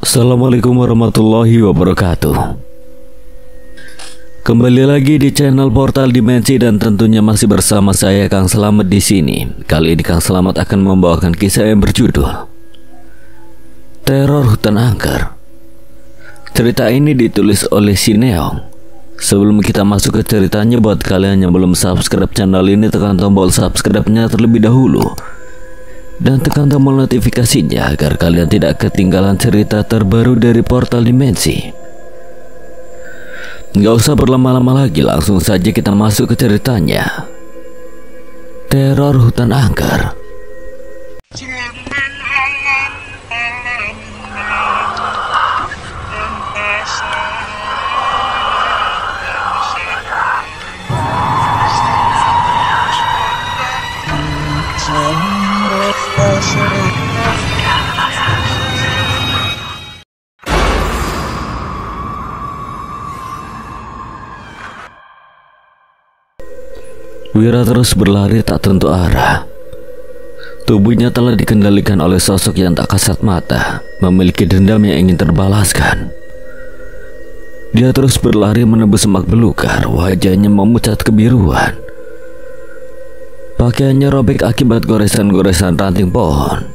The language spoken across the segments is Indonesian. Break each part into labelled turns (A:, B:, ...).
A: Assalamualaikum warahmatullahi wabarakatuh. Kembali lagi di channel Portal Dimensi dan tentunya masih bersama saya Kang Slamet di sini. Kali ini Kang Slamet akan membawakan kisah yang berjudul Teror Hutan Angker. Cerita ini ditulis oleh Sineong. Sebelum kita masuk ke ceritanya, buat kalian yang belum subscribe channel ini, tekan tombol subscribe-nya terlebih dahulu dan tekan tombol notifikasinya agar kalian tidak ketinggalan cerita terbaru dari Portal Dimensi. Nggak usah berlama-lama lagi, langsung saja kita masuk ke ceritanya. Teror Hutan Angker. Wira terus berlari tak tentu arah. Tubuhnya telah dikendalikan oleh sosok yang tak kasat mata, memiliki dendam yang ingin terbalaskan. Dia terus berlari menembus semak belukar, wajahnya memucat kebiruan. Pakaiannya robek akibat goresan-goresan ranting pohon.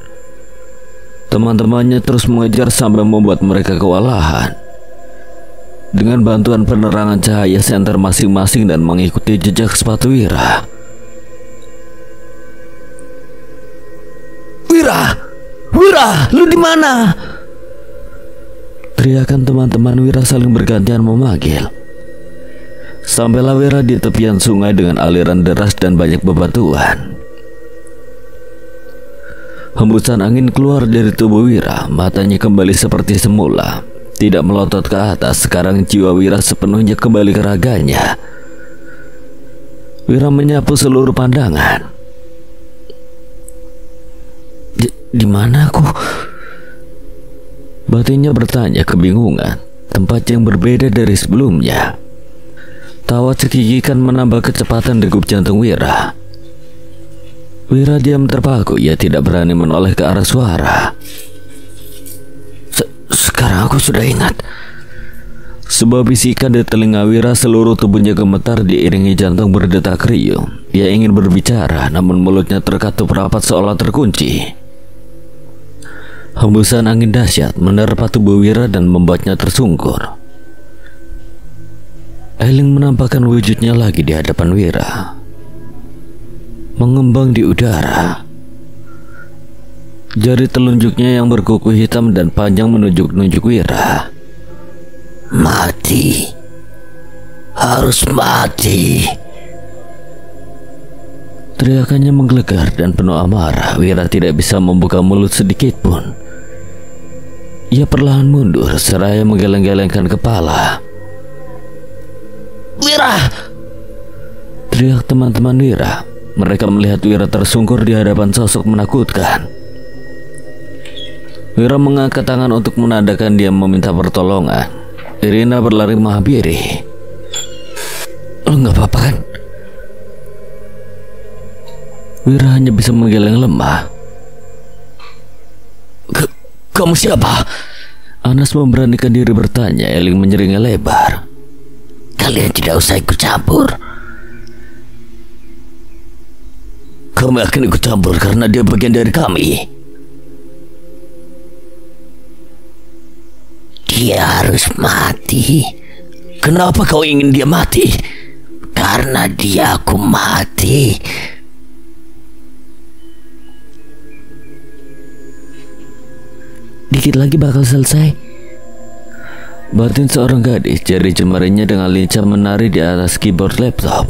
A: Teman-temannya terus mengejar sampai membuat mereka kewalahan. Dengan bantuan penerangan cahaya senter masing-masing dan mengikuti jejak sepatu Wira. Wira, lu di mana? Teriakan teman-teman Wira saling bergantian memanggil. Sampailah Wira di tepian sungai dengan aliran deras dan banyak bebatuan. Hembusan angin keluar dari tubuh Wira, matanya kembali seperti semula. Tidak melotot ke atas, sekarang jiwa Wira sepenuhnya kembali ke raganya. Wira menyapu seluruh pandangan. Di mana aku? Batinnya bertanya kebingungan, tempat yang berbeda dari sebelumnya. Tawa cekikikan menambah kecepatan degup jantung Wira. Wira diam terpaku, ia tidak berani menoleh ke arah suara. Sekarang aku sudah ingat. Sebuah bisikan di telinga Wira, seluruh tubuhnya gemetar diiringi jantung berdetak riuh. Ia ingin berbicara, namun mulutnya terkatup rapat seolah terkunci. Hembusan angin dahsyat menerpa tubuh Wira dan membuatnya tersungkur. Eling menampakkan wujudnya lagi di hadapan Wira, mengembang di udara. Jari telunjuknya yang berkuku hitam dan panjang menunjuk-nunjuk Wira. Mati. Harus mati. Teriakannya menggelegar dan penuh amarah. Wira tidak bisa membuka mulut sedikit pun. Ia perlahan mundur seraya menggeleng-gelengkan kepala. Wira! Teriak teman-teman Wira. Mereka melihat Wira tersungkur di hadapan sosok menakutkan. Wira mengangkat tangan untuk menandakan dia meminta pertolongan. Irina berlari menghampiri. Lo nggak apa-apa kan? Wira hanya bisa menggeleng lemah. Kamu siapa? Anas memberanikan diri bertanya. Eling menyeringai lebar. Kalian tidak usah ikut campur. Kami akan ikut campur karena dia bagian dari kami. Dia harus mati. Kenapa kau ingin dia mati? Karena dia aku mati. Dikit lagi bakal selesai. Batin seorang gadis, jari jemarinya dengan lincah menari di atas keyboard laptop.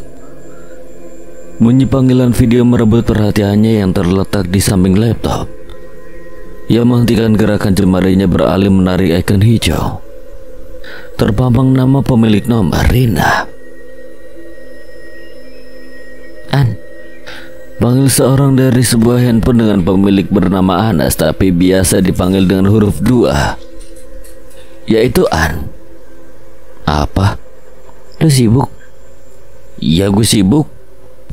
A: Bunyi panggilan video merebut perhatiannya yang terletak di samping laptop. Ia menghentikan gerakan jemarinya beralih menarik icon hijau. Terpampang nama pemilik nomor, Rina. An, panggil seorang dari sebuah handphone dengan pemilik bernama Anas, tapi biasa dipanggil dengan huruf 2, yaitu An. Apa? Lu sibuk? Iya gue sibuk.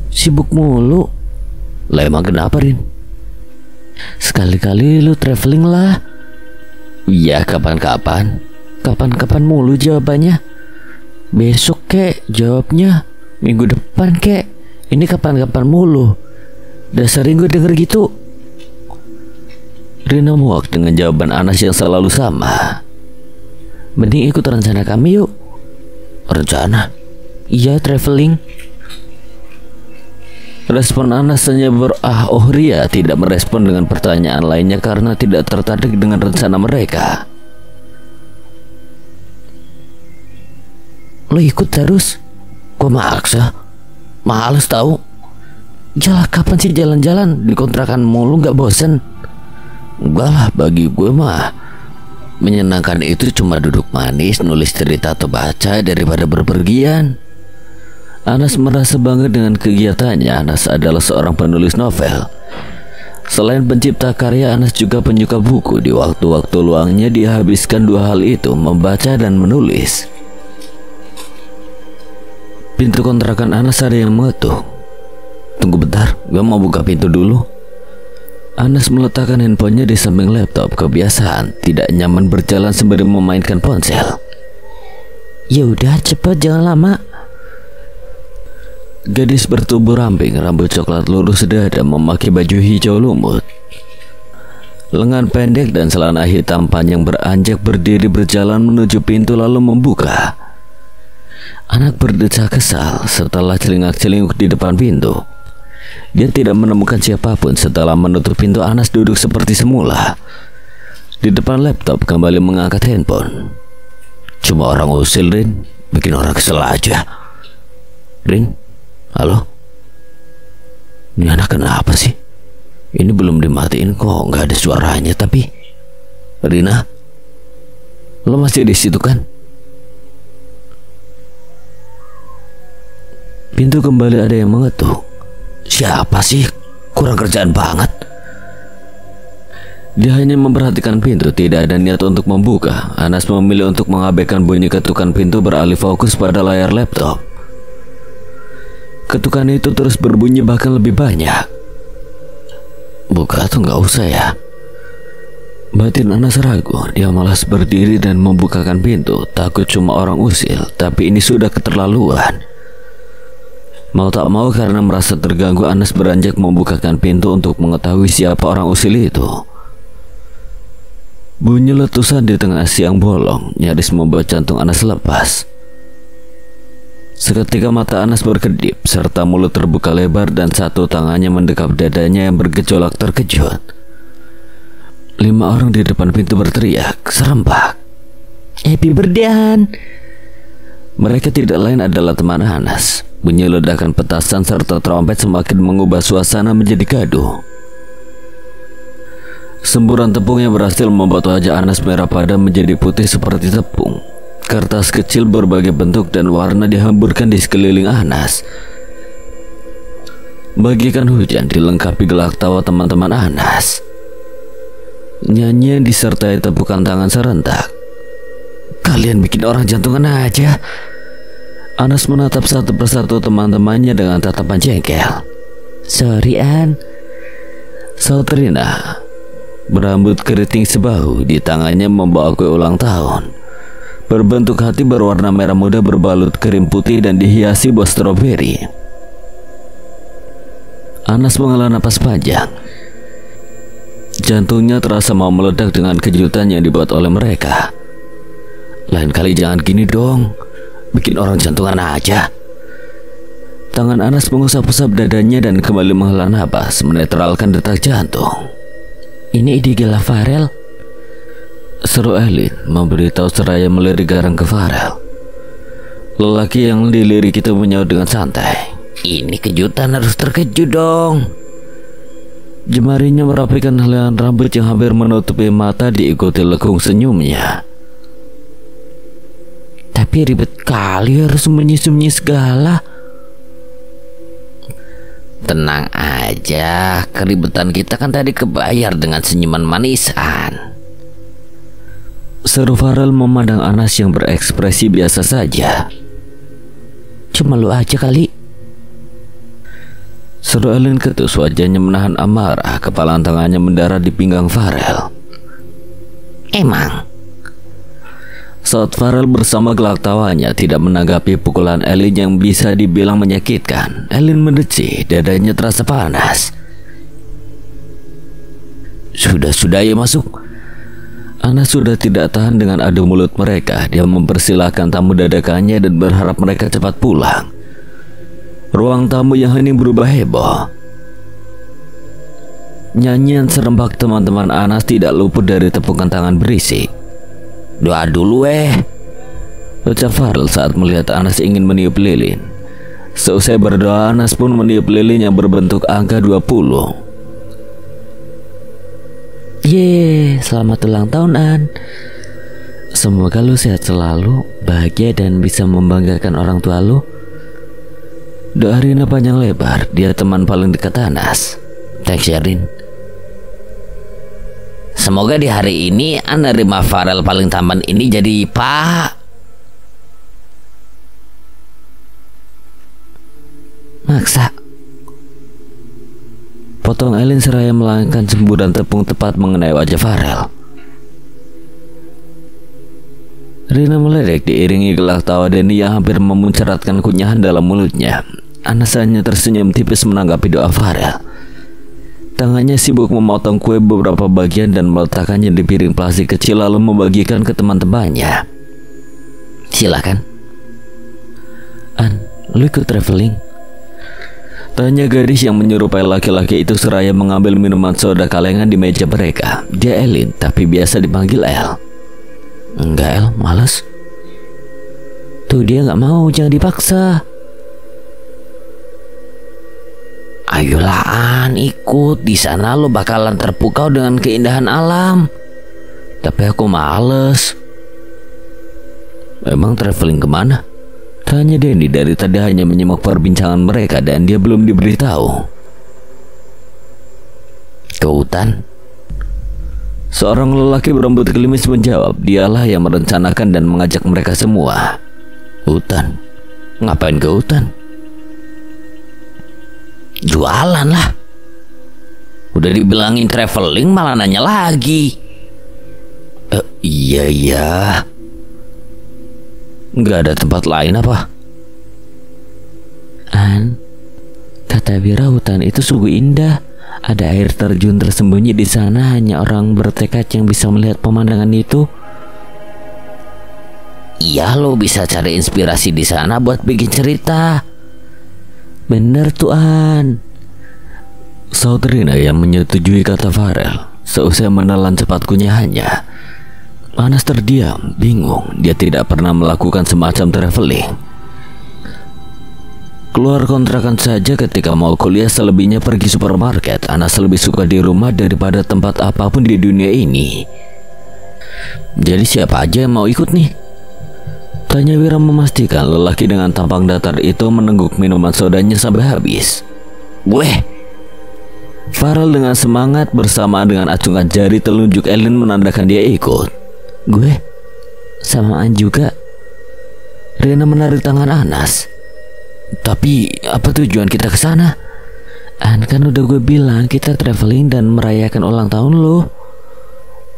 A: Sibuk mulu. Lah emang kenapa, Rin? Sekali-kali lu traveling lah. Iya, kapan-kapan.
B: Kapan-kapan mulu jawabannya. Besok kek jawabnya, minggu depan kek. Ini kapan-kapan mulu. Dasar gue denger gitu.
A: Rina muak dengan jawaban Anas yang selalu sama.
B: Mending ikut rencana kami yuk.
A: Rencana?
B: Iya, traveling.
A: Respon Anas hanya ria, tidak merespon dengan pertanyaan lainnya karena tidak tertarik dengan rencana mereka.
B: Lo ikut terus?
A: Kok maksa? Males tahu.
B: Jalan kapan sih jalan-jalan di kontrakan mulu, gak bosen?
A: Enggak lah, bagi gue mah menyenangkan itu cuma duduk manis, nulis cerita atau baca daripada berpergian. Anas merasa bangga dengan kegiatannya. Anas adalah seorang penulis novel. Selain pencipta karya, Anas juga penyuka buku. Di waktu-waktu luangnya dia habiskan dua hal itu, membaca dan menulis. Pintu kontrakan Anas ada yang mengetuk. Tunggu bentar, gue mau buka pintu dulu. Anas meletakkan handphonenya di samping laptop. Kebiasaan tidak nyaman berjalan sembari memainkan ponsel.
B: Ya udah, cepet, jangan lama.
A: Gadis bertubuh ramping, rambut coklat lurus dada, memakai baju hijau lumut, lengan pendek dan celana hitam panjang beranjak, berdiri berjalan menuju pintu lalu membuka. Anak berdecak kesal setelah celingak-celinguk di depan pintu. Dia tidak menemukan siapapun. Setelah menutup pintu, Anas duduk seperti semula di depan laptop, kembali mengangkat handphone. Cuma orang usil, Rin, bikin orang kesel aja. Rin, halo? Ini anak kenapa sih? Ini belum dimatiin kok, nggak ada suaranya. Tapi Rina, lo masih di situ kan? Pintu kembali ada yang mengetuk. Siapa sih? Kurang kerjaan banget. Dia hanya memperhatikan pintu, tidak ada niat untuk membuka. Anas memilih untuk mengabaikan bunyi ketukan pintu, beralih fokus pada layar laptop. Ketukan itu terus berbunyi, bahkan lebih banyak. Buka atau nggak usah ya? Batin Anas ragu. Dia malas berdiri dan membukakan pintu. Takut cuma orang usil, tapi ini sudah keterlaluan. Mau tak mau, karena merasa terganggu, Anas beranjak membukakan pintu untuk mengetahui siapa orang usil itu. Bunyi letusan di tengah siang bolong nyaris membuat jantung Anas lepas. Seketika mata Anas berkedip, serta mulut terbuka lebar dan satu tangannya mendekap dadanya yang bergejolak terkejut. 5 orang di depan pintu berteriak serempak,
B: Happy birthday.
A: Mereka tidak lain adalah teman Anas. Bunyi ledakan petasan serta trompet semakin mengubah suasana menjadi gaduh. Semburan tepung yang berhasil membuat wajah Anas merah padam menjadi putih seperti tepung. Kertas kecil berbagai bentuk dan warna dihamburkan di sekeliling Anas. Bagikan hujan dilengkapi gelak tawa teman-teman Anas. Nyanyian disertai tepukan tangan serentak. Kalian bikin orang jantungan aja. Anas menatap satu persatu teman-temannya dengan tatapan jengkel.
B: Sorry, An.
A: Saut Rina, berambut keriting sebahu, di tangannya membawa kue ulang tahun berbentuk hati berwarna merah muda berbalut krim putih dan dihiasi buah stroberi. Anas menghela napas panjang. Jantungnya terasa mau meledak dengan kejutan yang dibuat oleh mereka. Lain kali jangan gini dong, bikin orang jantungan aja. Tangan Anas mengusap-usap dadanya dan kembali menghela napas, menetralkan detak jantung.
B: Ini ide gila Farel,
A: seru Elin memberitahu seraya melirik garang ke Farel. Lelaki yang dilirik itu menyaut dengan santai.
B: Ini kejutan, harus terkejut dong.
A: Jemarinya merapikan helaian rambut yang hampir menutupi mata, diikuti lekung senyumnya.
B: Tapi ribet kali, harus sembunyi-sembunyi segala.
A: Tenang aja, keribetan kita kan tadi kebayar dengan senyuman manisan. Seru Farel memandang Anas yang berekspresi biasa saja.
B: Cuma lu aja kali.
A: Seru Elin ketus, wajahnya menahan amarah. Kepala tangannya mendarat di pinggang Farel.
B: Emang?
A: Saat Farel bersama gelak tawanya tidak menanggapi pukulan Elin yang bisa dibilang menyakitkan, Elin mendeci, dadanya terasa panas.
B: Sudah ya masuk.
A: Anas sudah tidak tahan dengan adu mulut mereka. Dia mempersilahkan tamu dadakannya dan berharap mereka cepat pulang. Ruang tamu yang hening berubah heboh. Nyanyian serempak teman-teman Anas tidak luput dari tepukan tangan berisik.
B: Doa dulu
A: ucap Farel saat melihat Anas ingin meniup lilin. Seusai berdoa, Anas pun meniup lilin yang berbentuk angka 20.
B: Selamat ulang tahun, An.
A: Semoga lu sehat selalu, bahagia dan bisa membanggakan orang tua lu. Doa Rina panjang lebar. Dia teman paling dekat Anas.
B: Thanks ya, Rin. Semoga di hari ini An nerima Farel paling tampan ini jadi Pak.
A: Maksa. Potong Elin seraya melangkahkan semburan tepung tepat mengenai wajah Farel. Rina meledek diiringi gelak tawa Denny yang hampir memuncratkan kunyahan dalam mulutnya. Anas hanya tersenyum tipis menanggapi doa Farel. Tangannya sibuk memotong kue beberapa bagian dan meletakkannya di piring plastik kecil lalu membagikan ke teman-temannya.
B: Silakan.
A: An, lu ikut traveling? Tanya gadis yang menyerupai laki-laki itu seraya mengambil minuman soda kalengan di meja mereka. Dia Elin, tapi biasa dipanggil El.
B: Enggak El, males.
A: Tuh dia gak mau, jangan dipaksa.
B: Ayolah An, ikut. Di sana lo bakalan terpukau dengan keindahan alam.
A: Tapi aku males. Emang traveling kemana? Tanya Denny. Dari tadi hanya menyimak perbincangan mereka dan dia belum diberitahu.
B: Ke hutan.
A: Seorang lelaki berambut gelimis menjawab. Dialah yang merencanakan dan mengajak mereka semua.
B: Hutan?
A: Ngapain ke hutan?
B: Jualan lah. Udah dibilangin traveling malah nanya lagi.
A: Iya. Nggak ada tempat lain apa?
B: An, kata Wira hutan itu sungguh indah. Ada air terjun tersembunyi di sana. Hanya orang bertekad yang bisa melihat pemandangan itu. Iya, lo bisa cari inspirasi di sana buat bikin cerita. Bener Tuan.
A: Saudrina yang menyetujui kata Farel. Seusai menelan cepat kunyahannya, Anas terdiam, bingung. Dia tidak pernah melakukan semacam traveling. Keluar kontrakan saja ketika mau kuliah, selebihnya pergi supermarket. Anas lebih suka di rumah daripada tempat apapun di dunia ini.
B: Jadi siapa aja yang mau ikut nih?
A: Tanya Wira memastikan lelaki dengan tampang datar itu menengguk minuman sodanya sampai habis.
B: Gue.
A: Farel dengan semangat bersamaan dengan acungan jari telunjuk Elin menandakan dia ikut.
B: Gue. Samaan juga.
A: Rina menarik tangan Anas.
B: Tapi apa tujuan kita ke sana?
A: An, kan udah gue bilang kita traveling dan merayakan ulang tahun lo.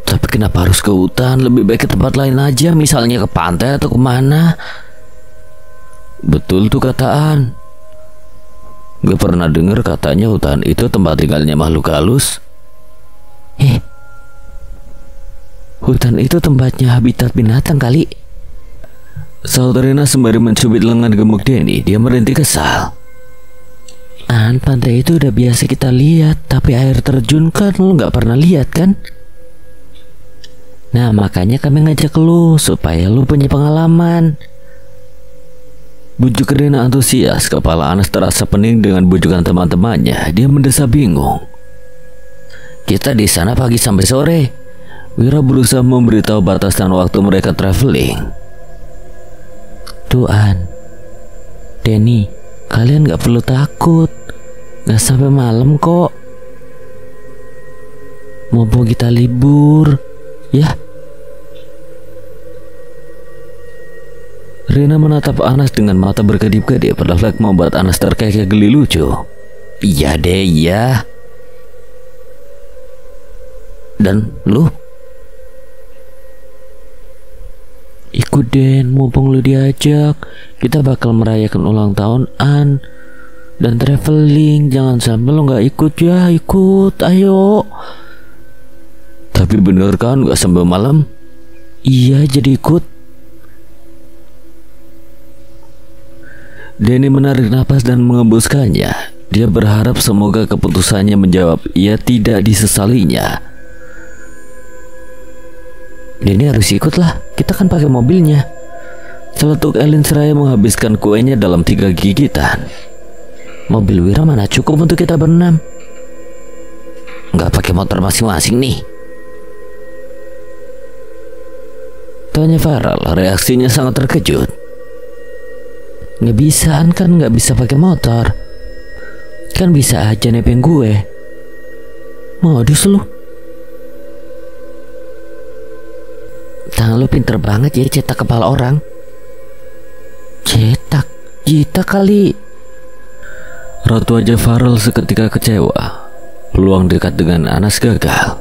B: Tapi kenapa harus ke hutan? Lebih baik ke tempat lain aja, misalnya ke pantai atau kemana.
A: Betul tuh kataan. Gue pernah dengar katanya hutan itu tempat tinggalnya makhluk halus.
B: Hutan itu tempatnya habitat binatang kali.
A: Saudrina sembari mencubit lengan gemuk Denny. Dia merintih kesal.
B: An, pantai itu udah biasa kita lihat. Tapi air terjun kan lo gak pernah lihat kan? Nah makanya kami ngajak lu supaya lu punya pengalaman.
A: Bujuk Rina antusias. Kepala Anas terasa pening dengan bujukan teman-temannya. Dia mendesah bingung.
B: Kita di sana pagi sampai sore.
A: Wira berusaha memberitahu batasan waktu mereka traveling.
B: Tuan, Denny, kalian gak perlu takut. Gak sampai malam kok. Mumpung kita libur, ya.
A: Rina menatap Anas dengan mata berkedip-kedip. Refleks membuat Anas terkekeh geli lucu.
B: Iya deh, iya. Dan lu? ikut Den, mumpung lu diajak. Kita bakal merayakan ulang tahun An dan traveling. Jangan sampai lu gak ikut ya. Ikut, ayo.
A: Tapi bener kan gak sampai malam?
B: Iya, jadi ikut.
A: Denny menarik napas dan mengembuskannya. Dia berharap semoga keputusannya menjawab ia tidak disesalinya.
B: Denny harus ikut lah, kita kan pakai mobilnya.
A: Celetuk Elin seraya menghabiskan kuenya dalam 3 gigitan.
B: Mobil Wira mana cukup untuk kita berenam?
A: Nggak pakai motor masing-masing nih, tanya Farel. Reaksinya sangat terkejut.
B: Nggak bisa, kan nggak bisa pakai motor. Kan bisa aja nebeng gue. Modus lu. Tangan lu pinter banget ya cetak kepala orang. Cetak kali.
A: Raut wajah Farel seketika kecewa. Peluang dekat dengan Anas gagal.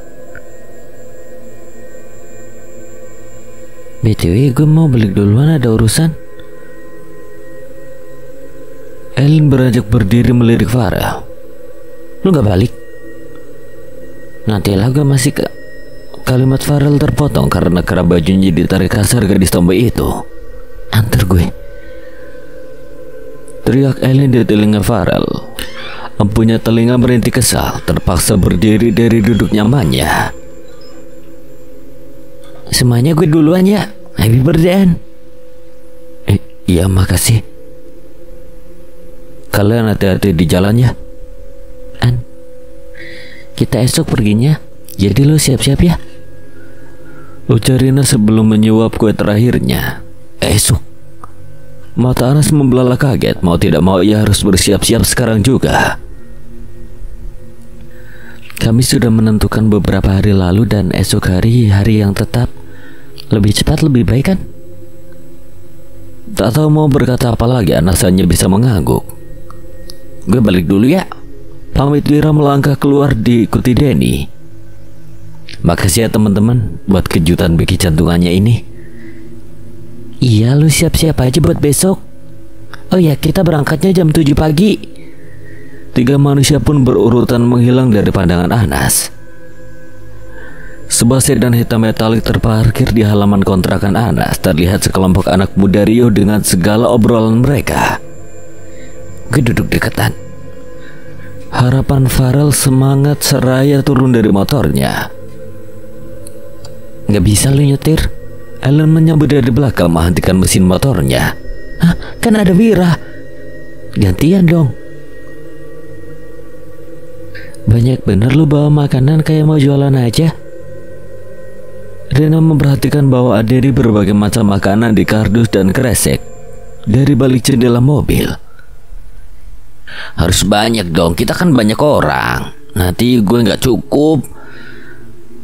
B: BTW gue mau balik duluan, ada urusan.
A: Elin beranjak berdiri melirik Farel.
B: Lu gak balik? Nanti lah gue masih ke...
A: Kalimat Farel terpotong karena kerah bajunya ditarik kasar gadis tomboy itu.
B: Antar gue,
A: teriak Elin di telinga Farel. Empunya telinga merintih kesal, terpaksa berdiri dari duduk nyamannya.
B: Semuanya gue duluan ya. Happy birthday.
A: Iya makasih. Kalian hati-hati di jalan ya.
B: An, kita esok perginya, jadi lo siap-siap ya,
A: ujar Rina sebelum menyuap kue terakhirnya.
B: Esok.
A: Mata Anas membelalak kaget. Mau tidak mau ia harus bersiap-siap sekarang juga.
B: Kami sudah menentukan beberapa hari lalu dan esok hari yang tetap. Lebih cepat lebih baik kan?
A: Tak tahu mau berkata apa lagi, Anas hanya bisa mengangguk. Gue balik dulu ya. Pamit Wira melangkah keluar diikuti Denny. Makasih ya teman-teman buat kejutan bagi jantungannya ini.
B: Iya, lu siap-siap aja buat besok. Oh ya, kita berangkatnya jam 7 pagi.
A: 3 manusia pun berurutan menghilang dari pandangan Anas. Sebuah sedan hitam metalik terparkir di halaman kontrakan Anas. Terlihat sekelompok anak muda Rio dengan segala obrolan mereka.
B: Gue duduk deketan.
A: Harapan Farel semangat seraya turun dari motornya.
B: Gak bisa lu nyetir?
A: Ellen menyambut dari belakang menghentikan mesin motornya.
B: Hah? Kan ada Wira. Gantian dong. Banyak bener lu bawa makanan kayak mau jualan aja.
A: Rina memperhatikan bahwa ada di berbagai macam makanan di kardus dan kresek dari balik jendela mobil.
B: Harus banyak dong, kita kan banyak orang. Nanti gue gak cukup,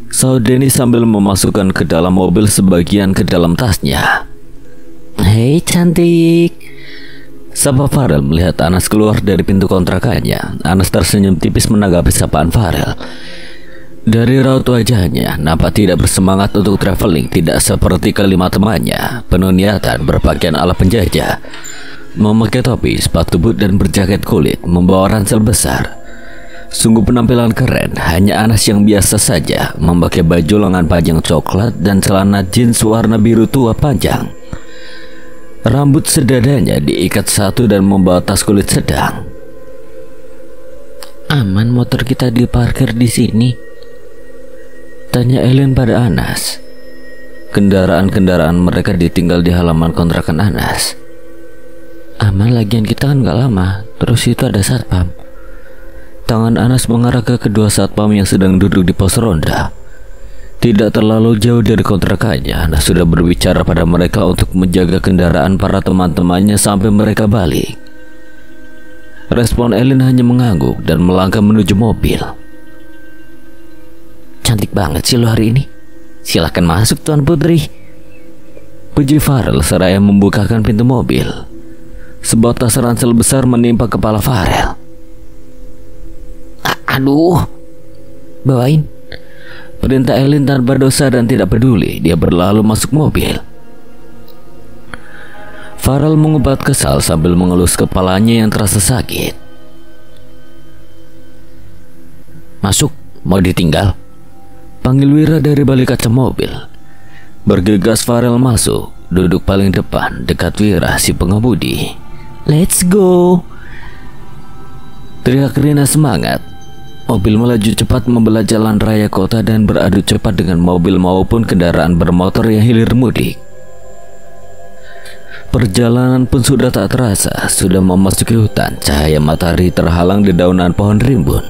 A: saud Denny sambil memasukkan ke dalam mobil sebagian ke dalam tasnya.
B: Hei cantik,
A: sapa Farel melihat Anas keluar dari pintu kontrakannya. Anas tersenyum tipis menanggapi sapaan Farel. Dari raut wajahnya nampak tidak bersemangat untuk traveling. Tidak seperti kelima temannya, penuh niatan, berpakaian ala penjajah, memakai topi, sepatu boot dan berjaket kulit, membawa ransel besar. Sungguh penampilan keren. Hanya Anas yang biasa saja, memakai baju lengan panjang coklat dan celana jeans warna biru tua panjang. Rambut sedadanya diikat satu dan membawa tas kulit sedang.
B: Aman motor kita diparkir di sini?
A: Tanya Elin pada Anas. Kendaraan-kendaraan mereka ditinggal di halaman kontrakan Anas.
B: Aman, lagian kita kan gak lama. Terus itu ada satpam.
A: Tangan Anas mengarah ke kedua satpam yang sedang duduk di pos ronda. Tidak terlalu jauh dari kontrakannya, Anas sudah berbicara pada mereka untuk menjaga kendaraan para teman-temannya sampai mereka balik. Respon Elin hanya mengangguk dan melangkah menuju mobil.
B: Cantik banget sih lo hari ini. Silahkan masuk Tuan Putri,
A: puji Farel seraya membukakan pintu mobil. Sebuah tas ransel besar menimpa kepala Farel.
B: Aduh, bawain,
A: perintah Elin tanpa dosa dan tidak peduli. Dia berlalu masuk mobil. Farel mengubat kesal sambil mengelus kepalanya yang terasa sakit.
B: Masuk, mau ditinggal?
A: Panggil Wira dari balik kaca mobil. Bergegas Farel masuk, duduk paling depan dekat Wira si pengemudi.
B: Let's go.
A: Teriak Rina semangat. Mobil melaju cepat membelah jalan raya kota dan beradu cepat dengan mobil maupun kendaraan bermotor yang hilir mudik. Perjalanan pun sudah tak terasa, sudah memasuki hutan. Cahaya matahari terhalang di daunan pohon rimbun.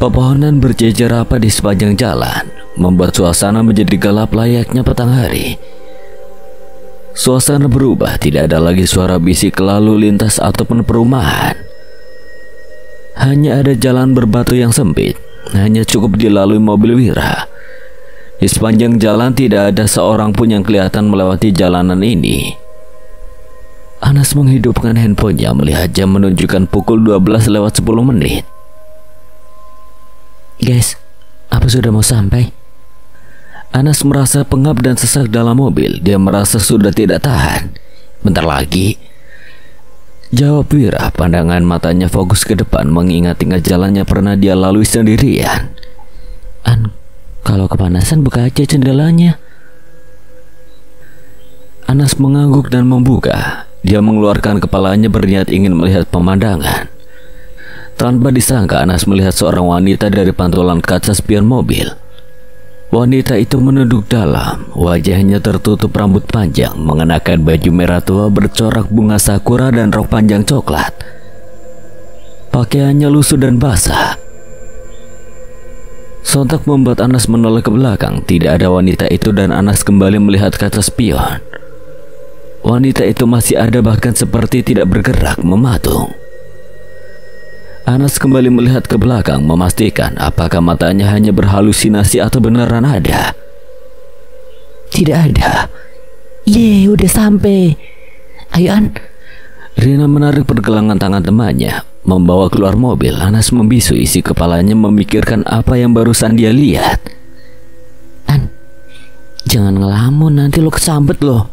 A: Pepohonan berjejer rapat di sepanjang jalan, membuat suasana menjadi gelap layaknya petang hari. Suasana berubah, tidak ada lagi suara bisik lalu lintas ataupun perumahan. Hanya ada jalan berbatu yang sempit, hanya cukup dilalui mobil Wira. Di sepanjang jalan tidak ada seorang pun yang kelihatan melewati jalanan ini. Anas menghidupkan handphonenya melihat jam menunjukkan pukul 12:10.
B: Guys, apa sudah mau sampai?
A: Anas merasa pengap dan sesak dalam mobil. Dia merasa sudah tidak tahan. Bentar lagi, jawab Wira. Pandangan matanya fokus ke depan, mengingat-ingat jalannya pernah dia lalui sendirian.
B: Kalau kepanasan buka aja jendelanya.
A: Anas mengangguk dan membuka. Dia mengeluarkan kepalanya berniat ingin melihat pemandangan. Tanpa disangka Anas melihat seorang wanita dari pantulan kaca spion mobil. Wanita itu menunduk dalam, wajahnya tertutup rambut panjang, mengenakan baju merah tua bercorak bunga sakura dan rok panjang coklat. Pakaiannya lusuh dan basah. Sontak membuat Anas menoleh ke belakang. Tidak ada wanita itu dan Anas kembali melihat kaca spion. Wanita itu masih ada, bahkan seperti tidak bergerak, mematung. Anas kembali melihat ke belakang, memastikan apakah matanya hanya berhalusinasi atau beneran ada.
B: Tidak ada. Ye, udah sampai. Ayo An.
A: Rina menarik pergelangan tangan temannya, membawa keluar mobil. Anas membisu, isi kepalanya memikirkan apa yang barusan dia lihat.
B: An, jangan ngelamun, nanti lo kesambet loh.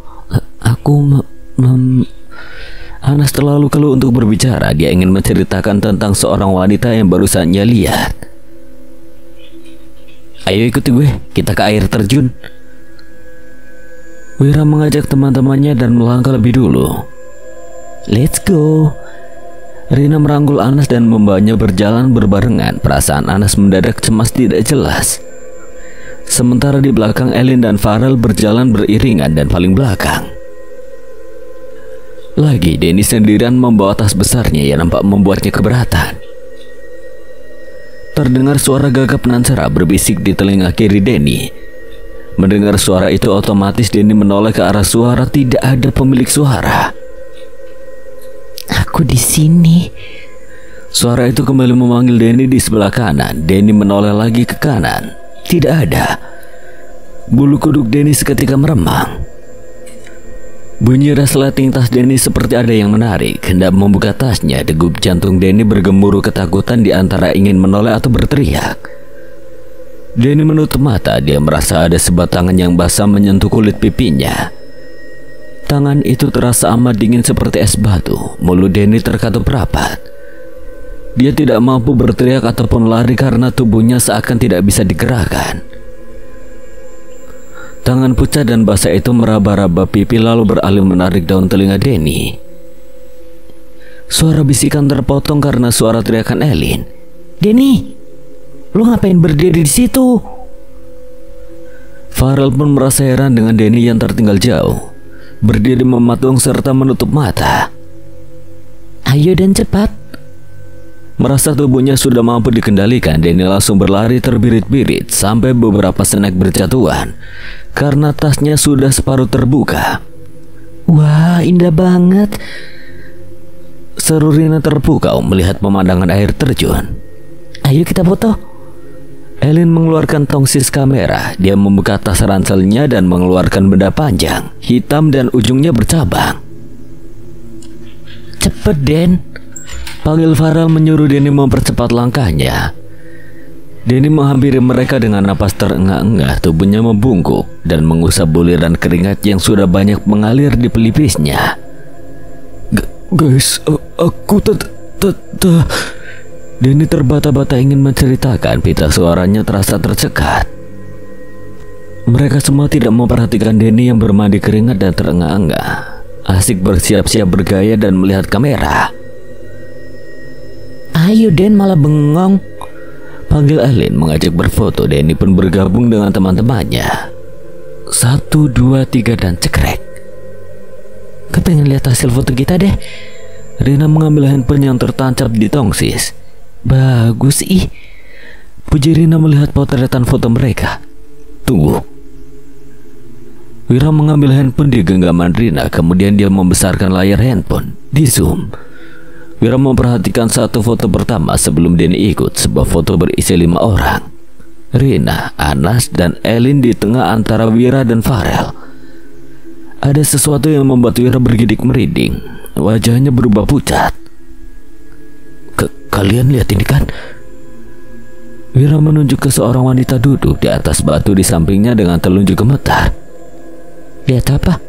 A: Anas terlalu keluh untuk berbicara. Dia ingin menceritakan tentang seorang wanita yang barusan ia lihat.
B: Ayo ikuti gue, kita ke air terjun.
A: Wira mengajak teman-temannya dan melangkah lebih dulu.
B: Let's go.
A: Rina merangkul Anas dan membawanya berjalan berbarengan. Perasaan Anas mendadak cemas tidak jelas. Sementara di belakang Elin dan Farel berjalan beriringan dan paling belakang. Lagi Denny sendirian membawa tas besarnya yang nampak membuatnya keberatan. Terdengar suara gagap nan serak berbisik di telinga kiri Denny. Mendengar suara itu otomatis Denny menoleh ke arah suara. Tidak ada pemilik suara.
B: Aku di sini.
A: Suara itu kembali memanggil Denny di sebelah kanan. Denny menoleh lagi ke kanan. Tidak ada. Bulu kuduk Denny seketika meremang. Bunyi resleting tas Denny seperti ada yang menarik. Hendak membuka tasnya, degup jantung Denny bergemuruh ketakutan di antara ingin menoleh atau berteriak. Denny menutup mata. Dia merasa ada sebat tangan yang basah menyentuh kulit pipinya. Tangan itu terasa amat dingin seperti es batu. Mulut Denny terkatup rapat. Dia tidak mampu berteriak ataupun lari karena tubuhnya seakan tidak bisa digerakkan. Tangan pucat dan basah itu meraba-raba pipi lalu beralih menarik daun telinga Denny. Suara bisikan terpotong karena suara teriakan Elin.
B: Denny, lu ngapain berdiri di situ?
A: Farel pun merasa heran dengan Denny yang tertinggal jauh. Berdiri mematung serta menutup mata.
B: Ayo dan cepat.
A: Merasa tubuhnya sudah mampu dikendalikan, Denny langsung berlari terbirit-birit sampai beberapa snack berjatuhan karena tasnya sudah separuh terbuka.
B: Wah, indah banget.
A: Seru Rina terpukau melihat pemandangan air terjun.
B: Ayo kita foto.
A: Elin mengeluarkan tongsis kamera. Dia membuka tas ranselnya dan mengeluarkan benda panjang, hitam dan ujungnya bercabang.
B: Cepet Den,
A: panggil Farel menyuruh Denny mempercepat langkahnya. Denny menghampiri mereka dengan napas terengah-engah, tubuhnya membungkuk dan mengusap buliran keringat yang sudah banyak mengalir di pelipisnya. Guys, aku Denny terbata-bata ingin menceritakan, pita suaranya terasa tercekat. Mereka semua tidak memperhatikan Denny yang bermandi keringat dan terengah-engah, asik bersiap-siap bergaya dan melihat kamera.
B: Ayo Den, malah bengong,
A: panggil Elin mengajak berfoto. Denny pun bergabung dengan teman-temannya. 1, 2, 3 dan cekrek.
B: Kepengen lihat hasil foto kita deh.
A: Rina mengambil handphone yang tertancap di tongsis.
B: Bagus ih.
A: Puji Rina melihat potretan foto mereka. Tunggu. Wira mengambil handphone di genggaman Rina, kemudian dia membesarkan layar handphone. Di zoom. Wira memperhatikan satu foto pertama sebelum Denny ikut. Sebuah foto berisi 5 orang. Rina, Anas, dan Elin di tengah antara Wira dan Farel. Ada sesuatu yang membuat Wira bergidik merinding. Wajahnya berubah pucat. Kalian lihat ini kan? Wira menunjuk ke seorang wanita duduk di atas batu di sampingnya dengan telunjuk gemetar.
B: Lihat apa?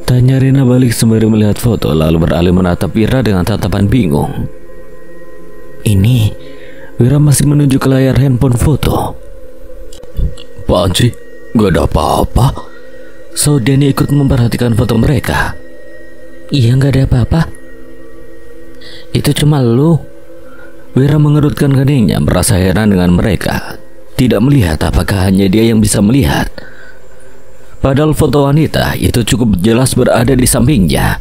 A: Tanya Rina balik sembari melihat foto, lalu beralih menatap Wira dengan tatapan bingung.
B: Ini.
A: Wira masih menunjuk ke layar handphone foto. Apaan sih? Gak ada apa-apa. So Denny ikut memperhatikan foto mereka.
B: Iya, gak ada apa-apa. Itu cuma lu.
A: Wira mengerutkan keningnya, merasa heran dengan mereka. Tidak melihat apakah hanya dia yang bisa melihat. Padahal foto wanita itu cukup jelas berada di sampingnya.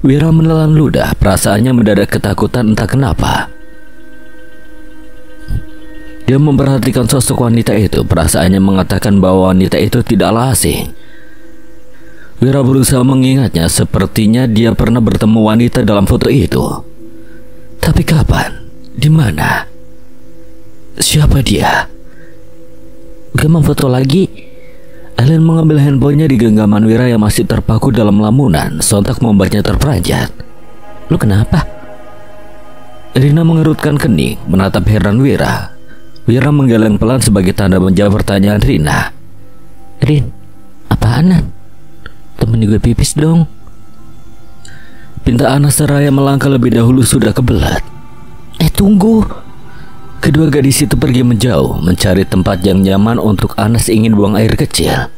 A: Wira menelan ludah, perasaannya mendadak ketakutan entah kenapa. Dia memperhatikan sosok wanita itu, perasaannya mengatakan bahwa wanita itu tidaklah asing. Wira berusaha mengingatnya, sepertinya dia pernah bertemu wanita dalam foto itu. Tapi kapan? Di mana? Siapa dia?
B: Gak mau foto lagi.
A: Elin mengambil handphonenya di genggaman Wira yang masih terpaku dalam lamunan, sontak membuatnya terperanjat.
B: Lu kenapa?
A: Rina mengerutkan kening, menatap heran Wira. Wira menggeleng pelan sebagai tanda menjawab pertanyaan Rina.
B: Rin, apaanan? Temen gue pipis dong.
A: Pinta Anas seraya melangkah lebih dahulu sudah kebelat.
B: Tunggu.
A: Kedua gadis itu pergi menjauh, mencari tempat yang nyaman untuk Anas ingin buang air kecil.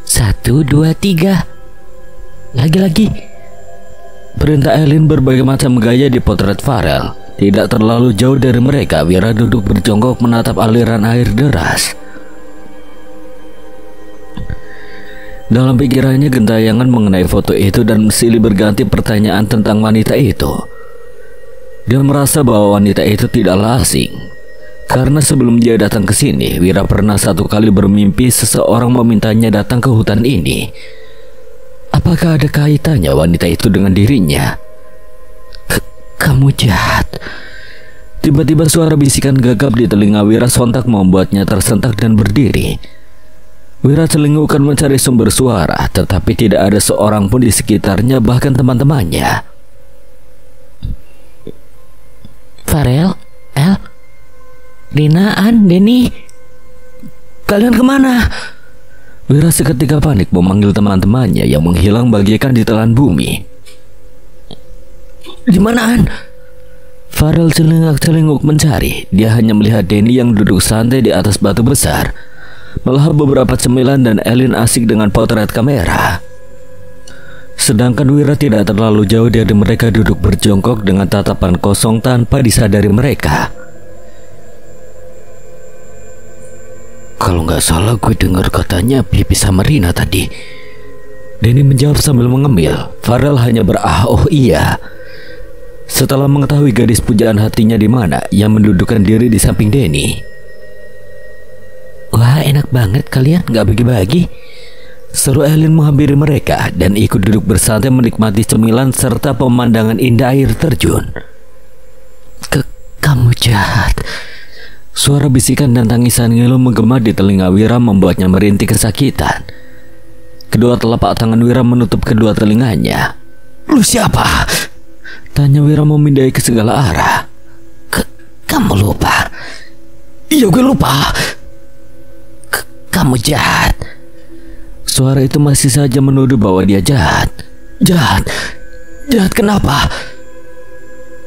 B: 1, 2, 3. Lagi-lagi.
A: Perintah Elin berbagai macam gaya di potret Farel. Tidak terlalu jauh dari mereka, Wira duduk berjongkok menatap aliran air deras. Dalam pikirannya gentayangan mengenai foto itu dan silih berganti pertanyaan tentang wanita itu. Dia merasa bahwa wanita itu tidaklah asing. Karena sebelum dia datang ke sini, Wira pernah satu kali bermimpi seseorang memintanya datang ke hutan ini. Apakah ada kaitannya wanita itu dengan dirinya?
B: Kamu jahat.
A: Tiba-tiba suara bisikan gagap di telinga Wira sontak membuatnya tersentak dan berdiri. Wira celingukkan mencari sumber suara, tetapi tidak ada seorang pun di sekitarnya, bahkan teman-temannya.
B: Farel, El, Rina, An, Denny, kalian kemana?
A: Wira seketika panik memanggil teman-temannya yang menghilang bagaikan ditelan bumi.
B: Di mana, An?
A: Farel celingak-celinguk mencari. Dia hanya melihat Denny yang duduk santai di atas batu besar, melahap beberapa cemilan, dan Elin asik dengan potret kamera. Sedangkan Wira tidak terlalu jauh dari mereka, duduk berjongkok dengan tatapan kosong tanpa disadari mereka. Kalau nggak salah gue dengar katanya pipis sama Rina tadi. Denny menjawab sambil mengemil. Farel hanya oh iya. Setelah mengetahui gadis pujaan hatinya di mana, ia mendudukkan diri di samping Denny.
B: Wah, enak banget kalian nggak bagi-bagi.
A: Seru Elin menghampiri mereka dan ikut duduk bersantai menikmati cemilan serta pemandangan indah air terjun.
B: Kamu jahat.
A: Suara bisikan dan tangisan ngilu menggema di telinga Wira membuatnya merintih kesakitan. Kedua telapak tangan Wira menutup kedua telinganya.
B: Lu siapa?
A: Tanya Wira memindai ke segala arah.
B: Kamu lupa? Iya, gue lupa. Kamu jahat.
A: Suara itu masih saja menuduh bahwa dia jahat.
B: Jahat? Jahat kenapa?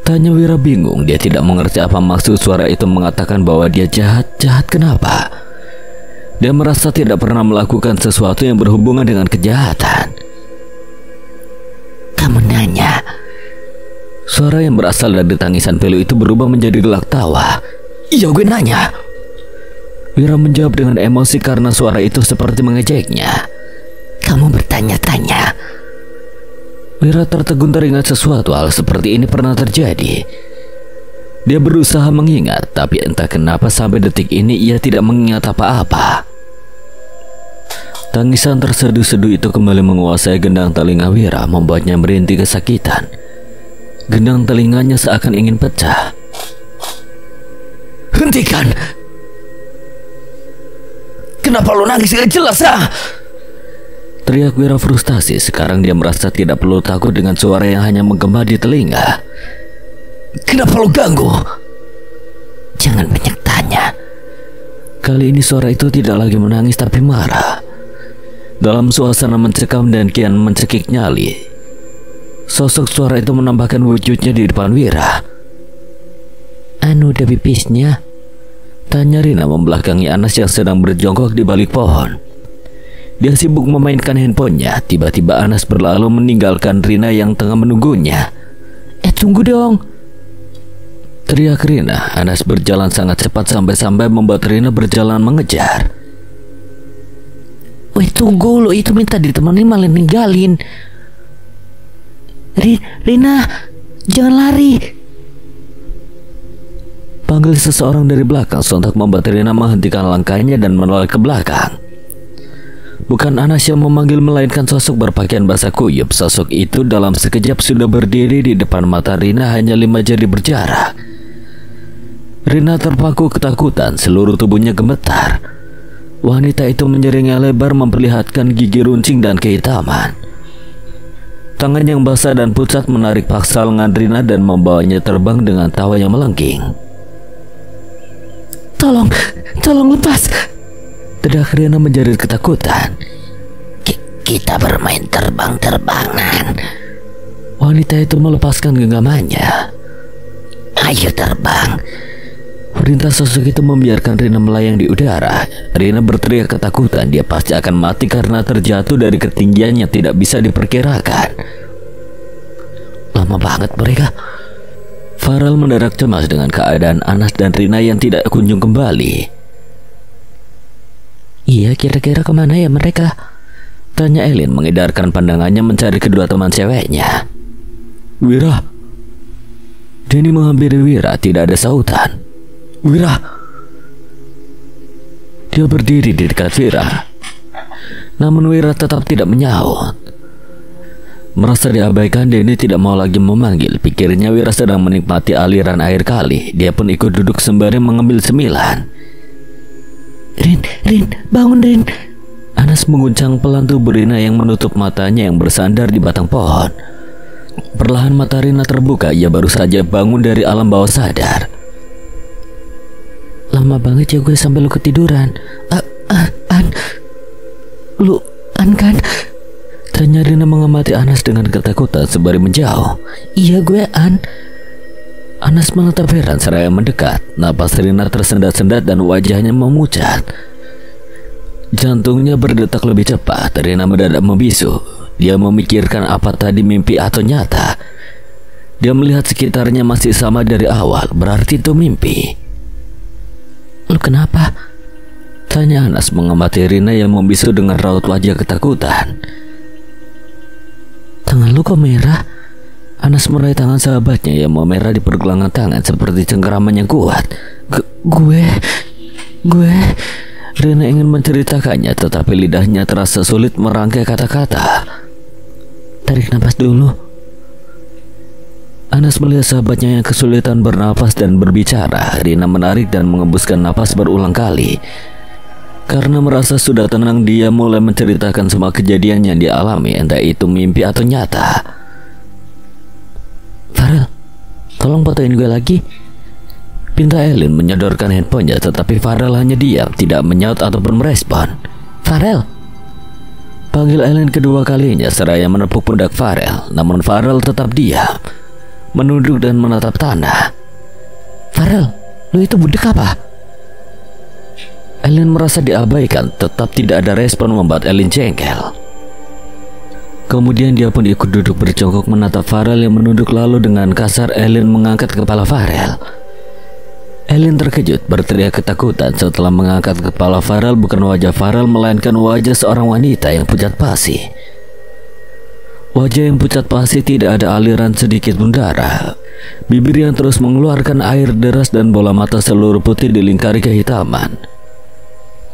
A: Tanya Wira bingung. Dia tidak mengerti apa maksud suara itu mengatakan bahwa dia jahat. Jahat kenapa? Dia merasa tidak pernah melakukan sesuatu yang berhubungan dengan kejahatan.
B: Kamu nanya.
A: Suara yang berasal dari tangisan pilu itu berubah menjadi gelak tawa.
B: Iya, gue nanya.
A: Wira menjawab dengan emosi karena suara itu seperti mengejeknya.
B: Kamu bertanya-tanya.
A: Wira tertegun teringat sesuatu hal seperti ini pernah terjadi. Dia berusaha mengingat, tapi entah kenapa sampai detik ini ia tidak mengingat apa-apa. Tangisan terseduh-seduh itu kembali menguasai gendang telinga Wira, membuatnya merintih kesakitan. Gendang telinganya seakan ingin pecah.
B: Hentikan! Kenapa lu nangis gak jelas,
A: Teriak Wira frustasi. Sekarang dia merasa tidak perlu takut dengan suara yang hanya menggema di telinga.
B: Kenapa lu ganggu? Jangan banyak tanya.
A: Kali ini suara itu tidak lagi menangis tapi marah. Dalam suasana mencekam dan kian mencekik nyali, sosok suara itu menambahkan wujudnya di depan Wira.
B: Anu udah pipisnya?
A: Tanya Rina membelakangi Anas yang sedang berjongkok di balik pohon. Dia sibuk memainkan handphonenya. Tiba-tiba Anas berlalu meninggalkan Rina yang tengah menunggunya.
B: Tunggu dong!
A: Teriak Rina. Anas berjalan sangat cepat sampai-sampai membuat Rina berjalan mengejar.
B: Weh, tunggu, lo itu minta ditemani malah ninggalin. Rina, jangan lari.
A: Panggil seseorang dari belakang sontak membuat Rina menghentikan langkahnya dan menoleh ke belakang. Bukan Anas yang memanggil, melainkan sosok berpakaian basah kuyup. Sosok itu dalam sekejap sudah berdiri di depan mata Rina hanya 5 jari berjarak. Rina terpaku ketakutan, seluruh tubuhnya gemetar. Wanita itu menjeringnya lebar memperlihatkan gigi runcing dan kehitaman. Tangan yang basah dan pucat menarik paksa lengan Rina dan membawanya terbang dengan tawa yang melengking.
B: Tolong lepas!
A: Teriak Rina menjerit ketakutan.
B: Kita bermain terbang-terbangan.
A: Wanita itu melepaskan genggamannya.
B: Ayo terbang.
A: Perintah sosok itu membiarkan Rina melayang di udara. Rina berteriak ketakutan. Dia pasti akan mati karena terjatuh dari ketinggian yang tidak bisa diperkirakan.
B: Lama banget mereka.
A: Farel mendadak cemas dengan keadaan Anas dan Rina yang tidak kunjung kembali.
B: Iya, kira-kira kemana ya mereka?
A: Tanya Elin mengedarkan pandangannya mencari kedua teman ceweknya. Wira. Denny menghampiri Wira, tidak ada sautan. Wira. Dia berdiri di dekat Wira. Namun Wira tetap tidak menyaut. Merasa diabaikan, Denny tidak mau lagi memanggil. Pikirnya Wira sedang menikmati aliran air kali. Dia pun ikut duduk sembari mengambil cemilan.
B: Rin, bangun Rin.
A: Anas mengguncang pelan tubuh Rina yang menutup matanya yang bersandar di batang pohon. Perlahan mata Rina terbuka. Ia baru saja bangun dari alam bawah sadar.
B: Lama banget ya gue sampai lu ketiduran. An kan?
A: Tanya Rina mengamati Anas dengan ketakutan sembari menjauh.
B: Iya, gue An.
A: Anas menatap heran seraya mendekat. Napas Rina tersendat-sendat dan wajahnya memucat. Jantungnya berdetak lebih cepat. Rina mendadak membisu. Dia memikirkan apa tadi mimpi atau nyata. Dia melihat sekitarnya masih sama dari awal. Berarti itu mimpi.
B: Lu kenapa?
A: Tanya Anas mengamati Rina yang membisu dengan raut wajah ketakutan.
B: Tangan lu kok merah?
A: Anas meraih tangan sahabatnya yang memerah di pergelangan tangan seperti cengkeraman yang kuat.
B: Gue
A: Rina ingin menceritakannya, tetapi lidahnya terasa sulit merangkai kata-kata.
B: Tarik napas dulu.
A: Anas melihat sahabatnya yang kesulitan bernapas dan berbicara. Rina menarik dan mengembuskan napas berulang kali. Karena merasa sudah tenang, dia mulai menceritakan semua kejadian yang dialami, entah itu mimpi atau nyata.
B: Farel, tolong fotoin gue lagi.
A: Pinta Elin menyodorkan handphonenya, tetapi Farel hanya diam, tidak menyaut ataupun merespon.
B: Farel.
A: Panggil Elin kedua kalinya seraya menepuk pundak Farel, namun Farel tetap diam, menunduk dan menatap tanah.
B: Farel, lu itu budak apa?
A: Elin merasa diabaikan, tetap tidak ada respon membuat Elin jengkel. Kemudian dia pun ikut duduk berjongkok menatap Farel yang menunduk, lalu dengan kasar Elin mengangkat kepala Farel. Elin terkejut, berteriak ketakutan setelah mengangkat kepala Farel. Bukan wajah Farel, melainkan wajah seorang wanita yang pucat pasi. Wajah yang pucat pasi, tidak ada aliran sedikit pun darah. Bibir yang terus mengeluarkan air deras dan bola mata seluruh putih dilingkari kehitaman.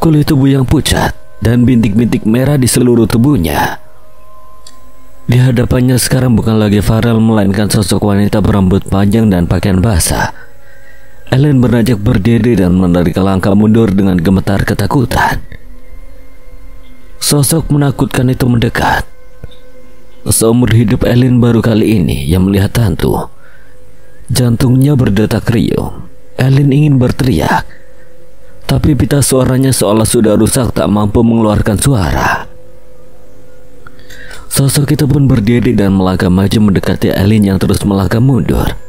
A: Kulit tubuh yang pucat dan bintik-bintik merah di seluruh tubuhnya. Di hadapannya sekarang bukan lagi Farel, melainkan sosok wanita berambut panjang dan pakaian basah. Elin beranjak berdiri dan menarik langkah mundur dengan gemetar ketakutan. Sosok menakutkan itu mendekat. Seumur hidup Elin baru kali ini yang melihat hantu. Jantungnya berdetak riuh. Elin ingin berteriak, tapi pita suaranya seolah sudah rusak, tak mampu mengeluarkan suara. Sosok itu pun berdiri dan melangkah maju mendekati Elin yang terus melangkah mundur.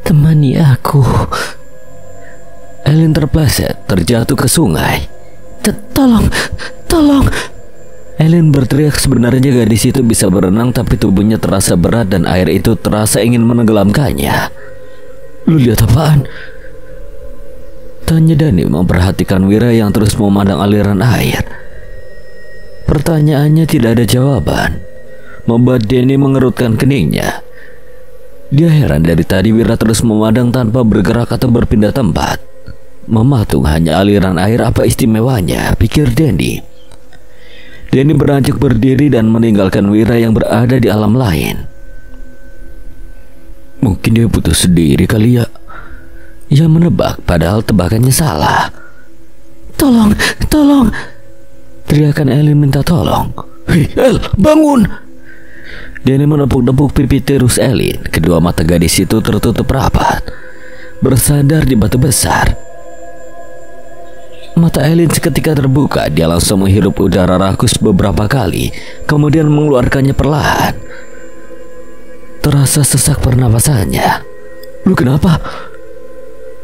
B: Temani aku.
A: Elin terpleset, terjatuh ke sungai.
B: Tolong.
A: Elin berteriak. Sebenarnya gadis itu bisa berenang, tapi tubuhnya terasa berat dan air itu terasa ingin menenggelamkannya. Lu lihat apaan? Tanya Dani memperhatikan Wira yang terus memandang aliran air. Pertanyaannya tidak ada jawaban, membuat Dani mengerutkan keningnya. Dia heran, dari tadi Wira terus memandang tanpa bergerak atau berpindah tempat. Mematung hanya aliran air, apa istimewanya, pikir Dani. Dani beranjak berdiri dan meninggalkan Wira yang berada di alam lain. Mungkin dia butuh sendiri kali ya. Ia menebak, padahal tebakannya salah.
B: Tolong.
A: Teriakan Elin minta tolong. Hei El, bangun! Dani menepuk-nepuk pipi terus Elin. Kedua mata gadis itu tertutup rapat, bersandar di batu besar. Mata Elin seketika terbuka. Dia langsung menghirup udara rakus beberapa kali, kemudian mengeluarkannya perlahan. Terasa sesak pernapasannya. Lu kenapa?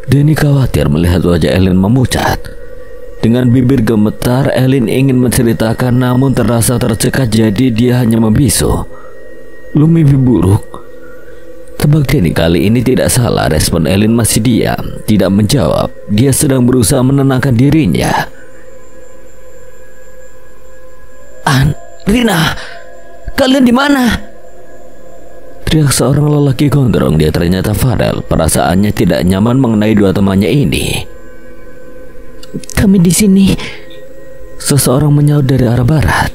A: Dani khawatir melihat wajah Elin memucat. Dengan bibir gemetar, Elin ingin menceritakan, namun terasa tercekat, jadi dia hanya membisu. Lu mimpi buruk? Tebak Dani kali ini tidak salah. Respon Elin masih diam, tidak menjawab. Dia sedang berusaha menenangkan dirinya.
B: Rina, kalian di mana?
A: Teriak seorang lelaki gondrong. Dia ternyata Farel. Perasaannya tidak nyaman mengenai dua temannya ini.
B: Kami di sini.
A: Seseorang menyaut dari arah barat.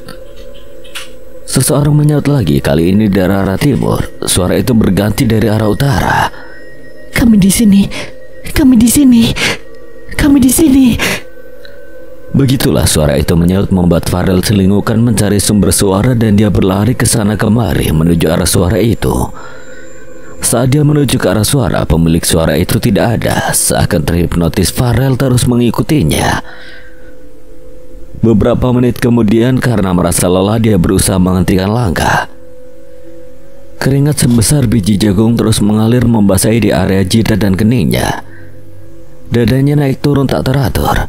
A: Seseorang menyaut lagi, kali ini dari arah timur. Suara itu berganti dari arah utara.
B: Kami di sini.
A: Begitulah suara itu menyaut, membuat Farel selingukan mencari sumber suara dan dia berlari ke sana kemari menuju arah suara itu. Saat dia menuju ke arah suara, pemilik suara itu tidak ada. Seakan terhipnotis, Farel terus mengikutinya. Beberapa menit kemudian, karena merasa lelah, dia berusaha menghentikan langkah. Keringat sebesar biji jagung terus mengalir membasahi di area jidat dan keningnya. Dadanya naik turun tak teratur.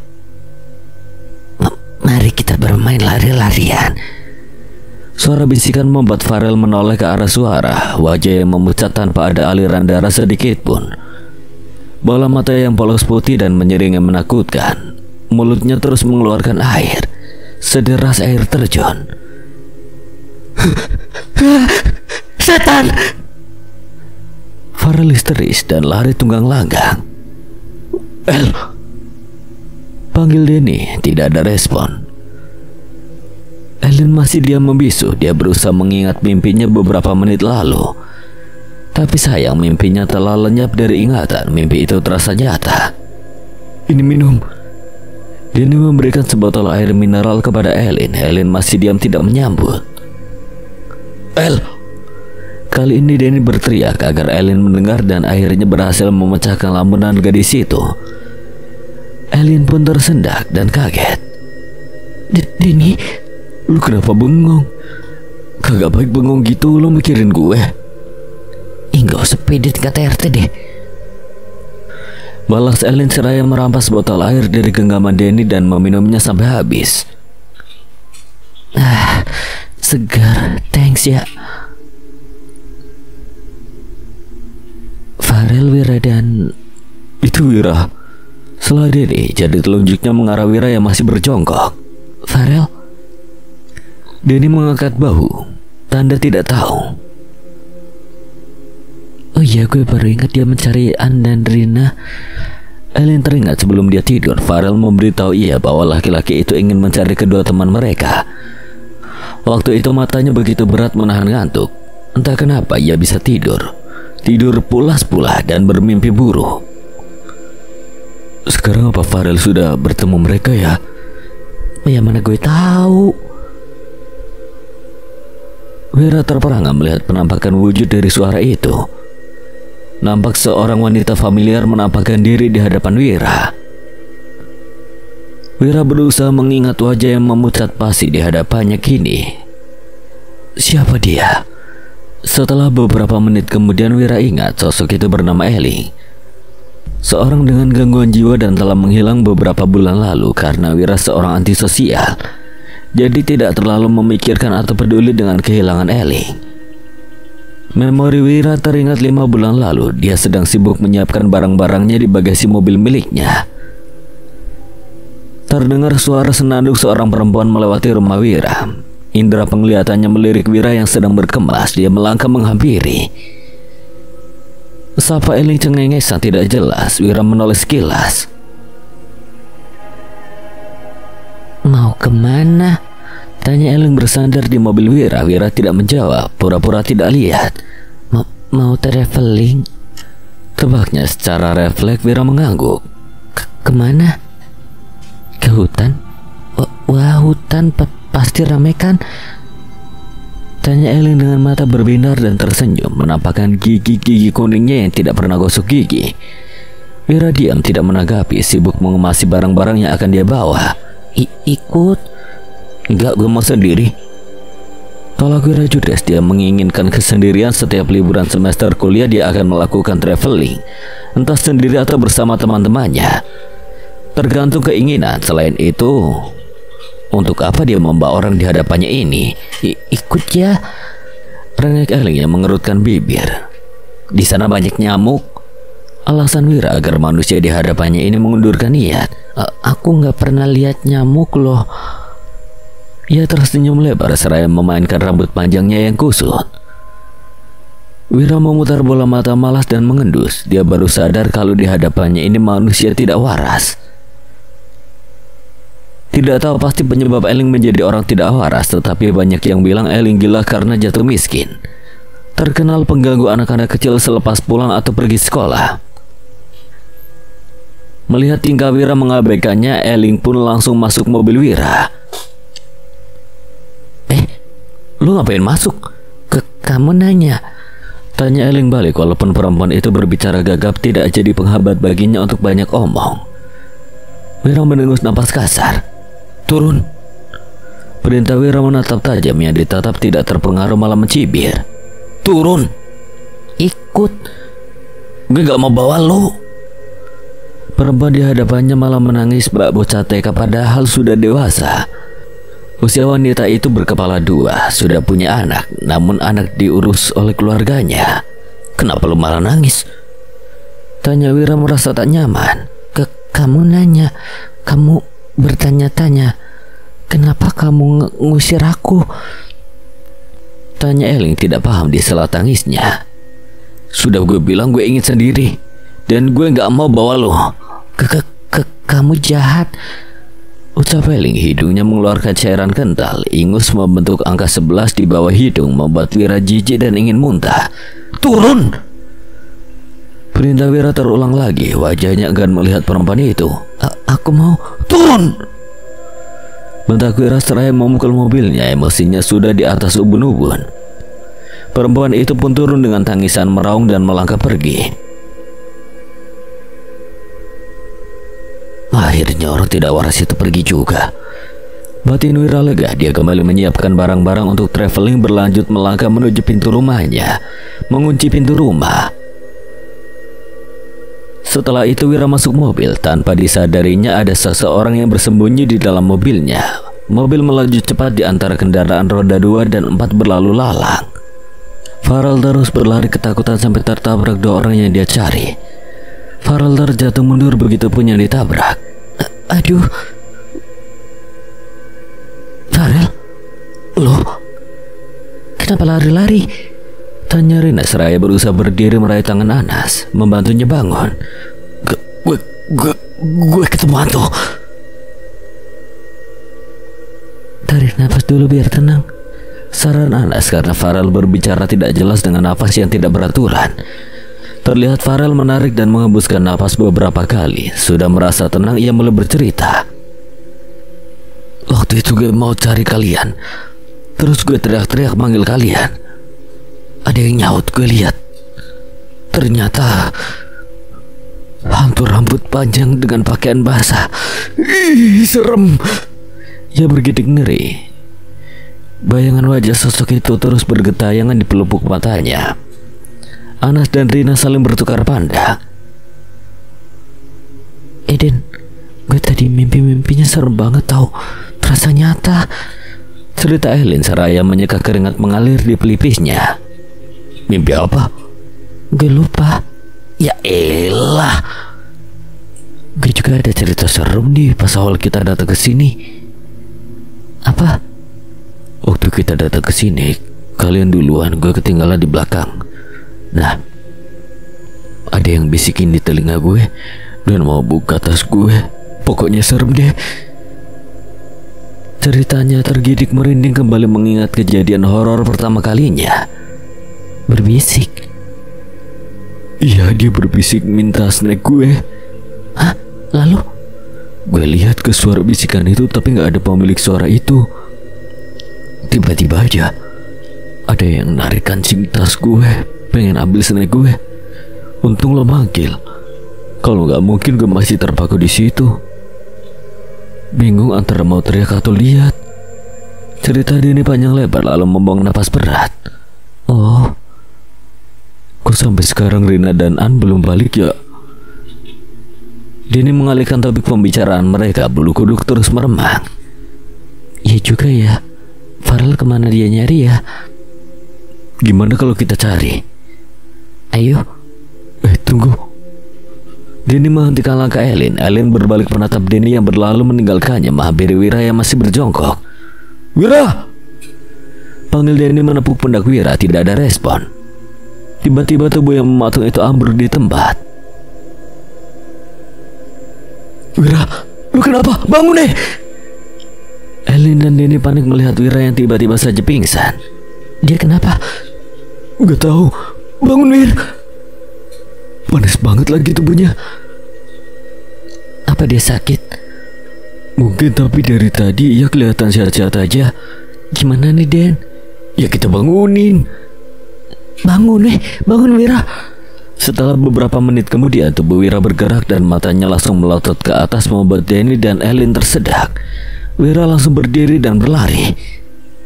B: Mari kita bermain lari-larian.
A: Suara bisikan membuat Farel menoleh ke arah suara. Wajah yang memucat tanpa ada aliran darah sedikit pun. Bola mata yang polos putih dan menyering yang menakutkan. Mulutnya terus mengeluarkan air, sederas air terjun.
B: Setan!
A: Farel histeris dan lari tunggang langgang. El! Panggil Dani, tidak ada respon. Elin masih diam membisu. Dia berusaha mengingat mimpinya beberapa menit lalu, tapi sayang mimpinya telah lenyap dari ingatan. Mimpi itu terasa nyata. Ini minum. Dani memberikan sebotol air mineral kepada Elin. Elin masih diam, tidak menyambut. El! Kali ini Denny berteriak agar Elin mendengar dan akhirnya berhasil memecahkan lamunan gadis itu. Elin pun tersendak dan kaget.
B: Denny,
A: Lu kenapa bengong? Kagak baik bengong gitu, lu mikirin gue.
B: Gak usah pede kata RT deh.
A: Balas Elin seraya merampas botol air dari genggaman Denny dan meminumnya sampai habis.
B: Segar, thanks ya. Farel, Wira, dan...
A: Itu Wira. Setelah Denny, jadi telunjuknya mengarah Wira yang masih berjongkok.
B: Farel?
A: Denny mengangkat bahu, tanda tidak tahu.
B: Oh iya, gue baru ingat dia mencari Ann dan Rina.
A: Elin teringat sebelum dia tidur, Farel memberitahu ia bahwa laki-laki itu ingin mencari kedua teman mereka. Waktu itu matanya begitu berat menahan ngantuk. Entah kenapa ia bisa tidur pulas-pulas dan bermimpi buruk. Sekarang apa Farel sudah bertemu mereka ya?
B: Ya mana gue tahu.
A: Wira terperangah melihat penampakan wujud dari suara itu. Nampak seorang wanita familiar menampakkan diri di hadapan Wira. Wira berusaha mengingat wajah yang memucat pasi di hadapannya kini. Siapa dia? Setelah beberapa menit kemudian Wira ingat sosok itu bernama Elin. Seorang dengan gangguan jiwa dan telah menghilang beberapa bulan lalu karena Wira seorang antisosial. Jadi tidak terlalu memikirkan atau peduli dengan kehilangan Elin. Memori Wira teringat 5 bulan lalu dia sedang sibuk menyiapkan barang-barangnya di bagasi mobil miliknya. Terdengar suara senandung seorang perempuan melewati rumah Wira. Indera penglihatannya melirik Wira yang sedang berkemas. Dia melangkah menghampiri. Sapa Elin cengengesan tidak jelas. Wira menoleh sekilas.
B: Mau kemana?
A: Tanya Elin bersandar di mobil Wira. Wira tidak menjawab, pura-pura tidak lihat.
B: Mau traveling?
A: Tebaknya secara refleks. Wira mengangguk.
B: Kemana? Ke hutan? Wah, hutan pasti ramai kan?
A: Tanya Elin dengan mata berbinar dan tersenyum, menampakkan gigi-gigi kuningnya yang tidak pernah gosok gigi. Wira diam tidak menanggapi, sibuk mengemasi barang-barang yang akan dia bawa.
B: Ikut?
A: Enggak, gue mau sendiri. Tolak Wira judes. Dia menginginkan kesendirian. Setiap liburan semester kuliah dia akan melakukan traveling, entah sendiri atau bersama teman-temannya, tergantung keinginan. Selain itu, untuk apa dia membawa orang di hadapannya ini?
B: Ikut ya.
A: Rengek Elin yang mengerutkan bibir. Di sana banyak nyamuk. Alasan Wira agar manusia di hadapannya ini mengundurkan niat.
B: Aku nggak pernah lihat nyamuk loh.
A: Ia tersenyum lebar seraya memainkan rambut panjangnya yang kusut. Wira memutar bola mata malas dan mengendus. Dia baru sadar kalau di hadapannya ini manusia tidak waras. Tidak tahu pasti penyebab Elin menjadi orang tidak waras, tetapi banyak yang bilang Elin gila karena jatuh miskin. Terkenal pengganggu anak-anak kecil selepas pulang atau pergi sekolah. Melihat tingkah Wira mengabaikannya, Elin pun langsung masuk mobil Wira. Lu ngapain masuk?
B: Kamu nanya?
A: Tanya Elin balik, walaupun perempuan itu berbicara gagap tidak jadi penghambat baginya untuk banyak omong. Wira mendengus napas kasar. Turun. Perintah Wira menatap tajam, yang ditatap tidak terpengaruh malah mencibir. Turun.
B: Ikut.
A: Gue gak mau bawa lu. Perempuan di hadapannya malah menangis bak bocah TK padahal sudah dewasa. Usia wanita itu berkepala 2, sudah punya anak, namun anak diurus oleh keluarganya. Kenapa lu malah nangis? Tanya Wira merasa tak nyaman.
B: Kamu nanya, kamu bertanya-tanya, kenapa kamu ngusir aku?
A: Tanya Elin tidak paham di sela tangisnya. Sudah gue bilang gue ingin sendiri, dan gue gak mau bawa lo.
B: Kamu jahat.
A: Ucap Elin, hidungnya mengeluarkan cairan kental. Ingus membentuk angka 11 di bawah hidung, membuat Wira jijik dan ingin muntah. Turun! Perintah Wira terulang lagi. Wajahnya enggan melihat perempuan itu.
B: Aku mau.
A: Turun! Bentak Wira seraya memukul mobilnya. Emosinya sudah di atas ubun-ubun. Perempuan itu pun turun dengan tangisan meraung dan melangkah pergi. Akhirnya orang tidak waras itu pergi juga. Batin Wira lega, dia kembali menyiapkan barang-barang untuk traveling, berlanjut melangkah menuju pintu rumahnya, mengunci pintu rumah. Setelah itu Wira masuk mobil. Tanpa disadarinya ada seseorang yang bersembunyi di dalam mobilnya. Mobil melaju cepat di antara kendaraan roda 2 dan 4 berlalu lalang. Farel terus berlari ketakutan sampai tertabrak 2 orang yang dia cari. Farel terjatuh mundur, begitu pun yang ditabrak. Aduh, Farel, lo kenapa lari-lari? Tanya Rina seraya berusaha berdiri meraih tangan Anas, membantunya bangun. Gue ketemu hantu. Tarik nafas dulu biar tenang, saran Anas karena Farel berbicara tidak jelas dengan nafas yang tidak beraturan. Terlihat Farel menarik dan menghembuskan nafas beberapa kali. Sudah merasa tenang, ia mulai bercerita. Waktu itu gue mau cari kalian, terus gue teriak-teriak manggil kalian. Ada yang nyaut, gue lihat. Ternyata hantu rambut panjang dengan pakaian basah. Ih, serem. Ia bergidik ngeri. Bayangan wajah sosok itu terus bergentayangan di pelupuk matanya. Anas dan Rina saling bertukar pandang. Eden, gue tadi mimpinya serem banget tau. Terasa nyata, cerita Elin seraya menyeka keringat mengalir di pelipisnya. Mimpi apa? Gue lupa. Ya elah. Gue juga ada cerita serem nih pas awal kita datang ke sini. Apa? Waktu kita datang ke sini, kalian duluan, gue ketinggalan di belakang. Nah, ada yang bisikin di telinga gue dan mau buka tas gue. Pokoknya serem deh. Ceritanya tergidik merinding kembali mengingat kejadian horor pertama kalinya. Berbisik. Iya, dia berbisik minta snack gue. Hah? Lalu? Gue lihat ke suara bisikan itu tapi gak ada pemilik suara itu. Tiba-tiba aja ada yang narik kancing tas gue, pengen ambil snack gue. Untung lo manggil. Kalau nggak mungkin gue masih terpaku di situ. Bingung antara mau teriak atau lihat. Cerita Denny panjang lebar lalu membuang napas berat. Oh, kok sampai sekarang Rina dan An belum balik ya? Denny mengalihkan topik pembicaraan mereka. Bulu kuduk terus meremang. Iya juga ya. Farel kemana dia nyari ya? Gimana kalau kita cari? Ayo. Tunggu. Denny menghentikan langkah Elin. Elin berbalik menatap Denny yang berlalu meninggalkannya, menghampiri Wira yang masih berjongkok. Wira! Panggil Denny menepuk pundak Wira, tidak ada respon. Tiba-tiba tubuh yang mematung itu ambruk di tempat. Wira, lu kenapa? Bangun deh! Elin dan Denny panik melihat Wira yang tiba-tiba saja pingsan. Dia kenapa? Gak tahu. Bangun, Wir. Panas banget lagi tubuhnya. Apa dia sakit? Mungkin, tapi dari tadi ia kelihatan sehat-sehat aja. Gimana nih, Den? Ya kita bangunin. Bangun, bangun Wira. Setelah beberapa menit kemudian tubuh Wira bergerak dan matanya langsung melotot ke atas membuat Denny dan Elin tersedak. Wira langsung berdiri dan berlari.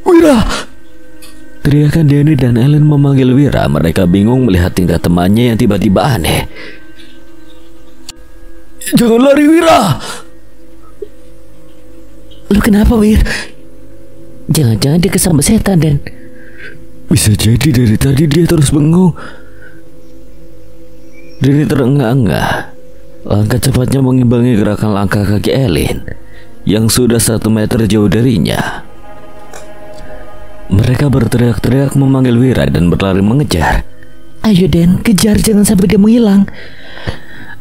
A: Wira! Teriakan Denny dan Elin memanggil Wira. Mereka bingung melihat tingkah temannya yang tiba-tiba aneh. Jangan lari, Wira! Lu kenapa, Wir? Jangan-jangan dia kesambet setan, Den. Bisa jadi dari tadi dia terus bengong. Denny terengah-engah. Langkah cepatnya mengimbangi gerakan langkah kaki Elin yang sudah 1 meter jauh darinya. Mereka berteriak-teriak memanggil Wira dan berlari mengejar. Ayo Den, kejar, jangan sampai dia menghilang.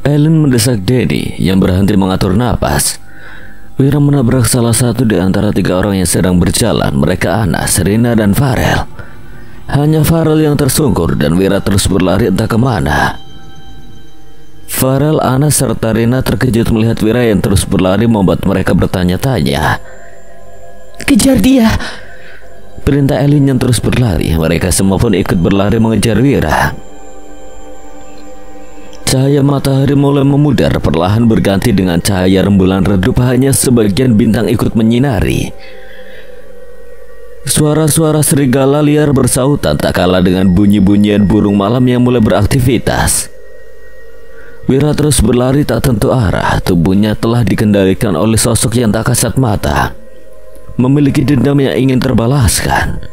A: Elin mendesak Denny yang berhenti mengatur napas. Wira menabrak salah satu di antara 3 orang yang sedang berjalan. Mereka Anas, Rina, dan Farel. Hanya Farel yang tersungkur dan Wira terus berlari entah kemana. Farel, Anas, serta Rina terkejut melihat Wira yang terus berlari membuat mereka bertanya-tanya. Kejar dia! Perintah Elin yang terus berlari, mereka semua pun ikut berlari mengejar Wira. Cahaya matahari mulai memudar, perlahan berganti dengan cahaya rembulan redup, hanya sebagian bintang ikut menyinari. Suara-suara serigala liar bersautan tak kalah dengan bunyi-bunyian burung malam yang mulai beraktivitas. Wira terus berlari tak tentu arah, tubuhnya telah dikendalikan oleh sosok yang tak kasat mata, memiliki dendam yang ingin terbalaskan.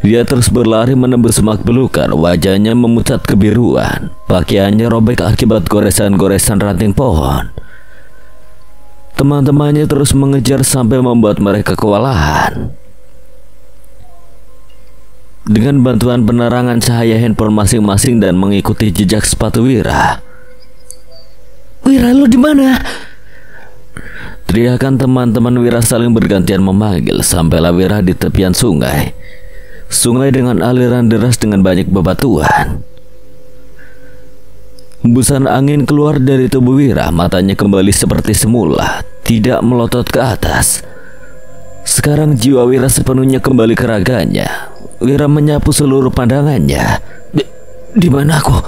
A: Dia terus berlari menembus semak belukar, wajahnya memucat kebiruan, pakaiannya robek akibat goresan-goresan ranting pohon. Teman-temannya terus mengejar sampai membuat mereka kewalahan. Dengan bantuan penerangan cahaya handphone masing-masing dan mengikuti jejak sepatu Wira.
B: Wira, lu di mana?
A: Teriakan teman-teman Wira saling bergantian memanggil sampailah Wira di tepian sungai. Sungai dengan aliran deras dengan banyak bebatuan. Hembusan angin keluar dari tubuh Wira, matanya kembali seperti semula, tidak melotot ke atas. Sekarang jiwa Wira sepenuhnya kembali ke raganya. Wira menyapu seluruh pandangannya. Di mana aku?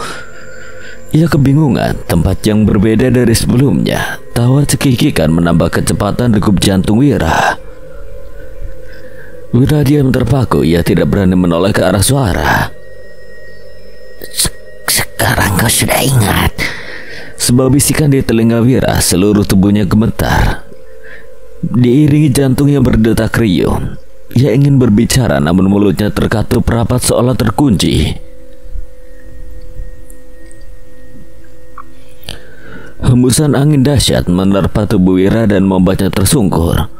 A: Ia kebingungan, tempat yang berbeda dari sebelumnya. Tawa cekikikan menambah kecepatan degup jantung Wira. Wira diam terpaku, ia tidak berani menoleh ke arah suara.
B: Sekarang kau sudah ingat.
A: Sebuah bisikan di telinga Wira, seluruh tubuhnya gemetar. Diiringi jantungnya berdetak riuh. Ia ingin berbicara namun mulutnya terkatup rapat seolah terkunci. Hembusan angin dahsyat menerpa tubuh Wira dan membuatnya tersungkur.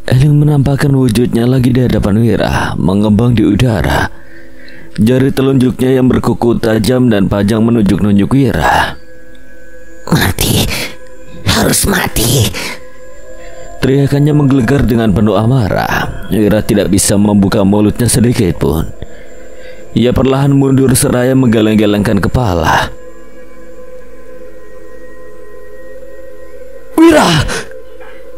A: Elin menampakkan wujudnya lagi di hadapan Wira, mengembang di udara. Jari telunjuknya yang berkuku tajam dan panjang menunjuk-nunjuk Wira.
B: Mati, harus mati.
A: Teriakannya menggelegar dengan penuh amarah. Wira tidak bisa membuka mulutnya sedikit pun. Ia perlahan mundur seraya menggeleng-gelengkan kepala.
B: Wira!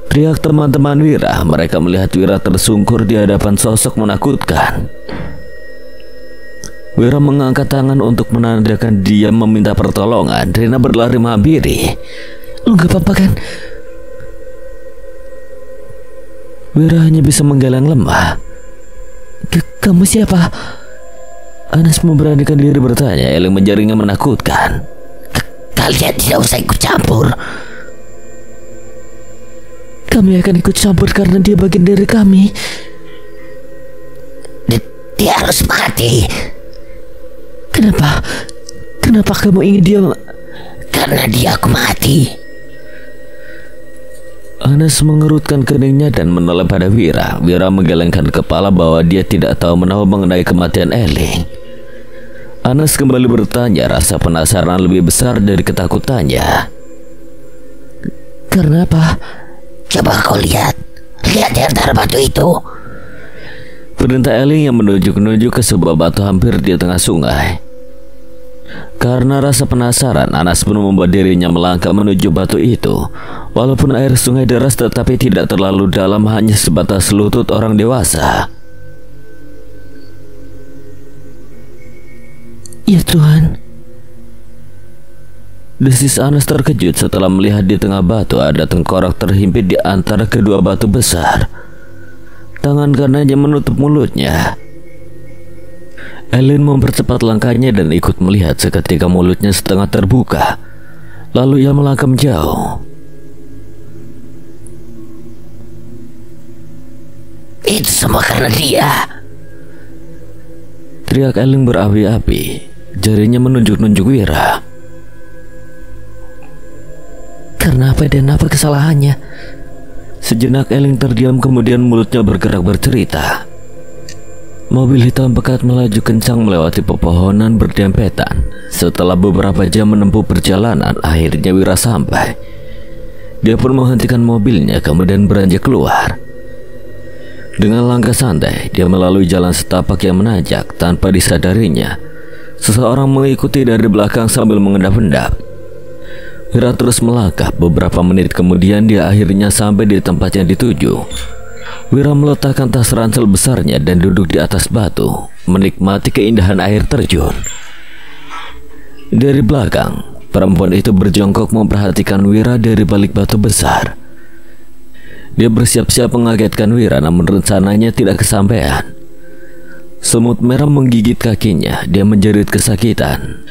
A: Teriak teman-teman Wira. Mereka melihat Wira tersungkur di hadapan sosok menakutkan. Wira mengangkat tangan untuk menandakan dia meminta pertolongan. Rina berlari menghampiri.
B: Lu gak apa-apa kan?
A: Wira hanya bisa menggeleng lemah.
B: Kamu siapa?
A: Anas memberanikan diri bertanya. Elin menjaringnya menakutkan.
B: Kalian tidak usah ikut campur. Kami akan ikut campur karena dia bagian dari kami. Dia harus mati. Kenapa? Kenapa kamu ingin dia? Karena dia aku mati.
A: Anas mengerutkan keningnya dan menoleh pada Wira. Wira menggelengkan kepala bahwa dia tidak tahu menahu mengenai kematian Elin. Anas kembali bertanya, rasa penasaran lebih besar dari ketakutannya.
B: Karena apa?
C: Coba kau lihat di antara batu itu.
A: Perintah Elin yang menunjuk-nunjuk ke sebuah batu hampir di tengah sungai. Karena rasa penasaran, Anas pun membuat dirinya melangkah menuju batu itu. Walaupun air sungai deras tetapi tidak terlalu dalam, hanya sebatas lutut orang dewasa.
B: Ya Tuhan.
A: Desis Anas terkejut setelah melihat di tengah batu ada tengkorak terhimpit di antara kedua batu besar. Tangan kanannya menutup mulutnya. Elin mempercepat langkahnya dan ikut melihat. Seketika mulutnya setengah terbuka. Lalu ia melangkah menjauh.
C: Itu semua karena dia.
A: Teriak Elin berapi-api. Jarinya menunjuk-nunjuk Wira.
B: Karena apa dan apa kesalahannya?
A: Sejenak Elin terdiam, kemudian mulutnya bergerak bercerita. Mobil hitam pekat melaju kencang melewati pepohonan berdempetan. Setelah beberapa jam menempuh perjalanan, akhirnya Wira sampai. Dia pun menghentikan mobilnya kemudian beranjak keluar. Dengan langkah santai, dia melalui jalan setapak yang menanjak. Tanpa disadarinya, seseorang mengikuti dari belakang sambil mengendap-endap. Wira terus melangkah. Beberapa menit kemudian dia akhirnya sampai di tempat yang dituju. Wira meletakkan tas ransel besarnya dan duduk di atas batu, menikmati keindahan air terjun. Dari belakang, perempuan itu berjongkok memperhatikan Wira dari balik batu besar. Dia bersiap-siap mengagetkan Wira, namun rencananya tidak kesampaian. Semut merah menggigit kakinya. Dia menjerit kesakitan.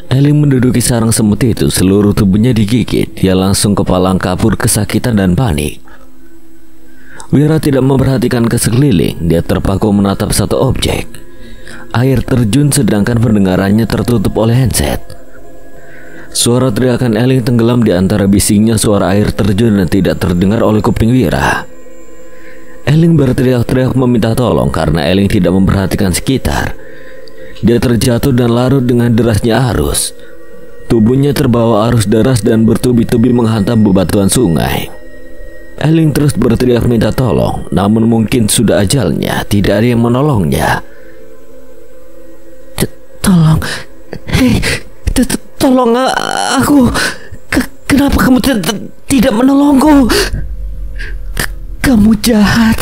A: Eling menduduki sarang semut itu. Seluruh tubuhnya digigit. Dia langsung kepalang kabur kesakitan dan panik. Wira tidak memperhatikan ke sekeliling. Dia terpaku menatap satu objek, air terjun, sedangkan pendengarannya tertutup oleh handset. Suara teriakan Eling tenggelam di antara bisingnya suara air terjun dan tidak terdengar oleh kuping Wira. Eling berteriak-teriak meminta tolong karena Eling tidak memperhatikan sekitar. Dia terjatuh dan larut dengan derasnya arus. Tubuhnya terbawa arus deras dan bertubi-tubi menghantam bebatuan sungai. Eling terus berteriak minta tolong, namun mungkin sudah ajalnya. Tidak ada yang menolongnya.
B: Tolong, hei, tolong aku. Kenapa kamu tidak menolongku? Kamu jahat.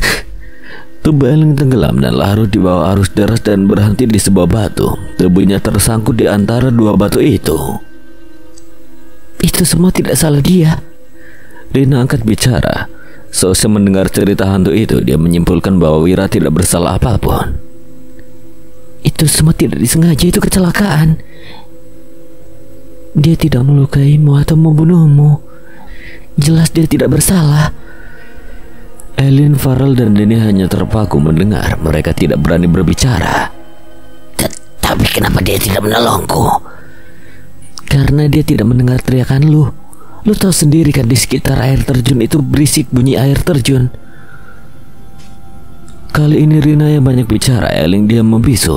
A: Tubuh Eling tenggelam dan larut di bawah arus deras dan berhenti di sebuah batu. Tubuhnya tersangkut di antara dua batu itu.
B: Itu semua tidak salah dia.
A: Rina angkat bicara. Seusai mendengar cerita hantu itu, dia menyimpulkan bahwa Wira tidak bersalah apapun.
B: Itu semua tidak disengaja, itu kecelakaan. Dia tidak melukaimu atau membunuhmu. Jelas dia tidak bersalah.
A: Elin, Farel, dan Denny hanya terpaku mendengar. Mereka tidak berani berbicara.
C: Tapi kenapa dia tidak menolongku?
B: Karena dia tidak mendengar teriakan lu. Lu tahu sendiri kan, di sekitar air terjun itu berisik bunyi air terjun.
A: Kali ini Rina yang banyak bicara. Eling diam membisu.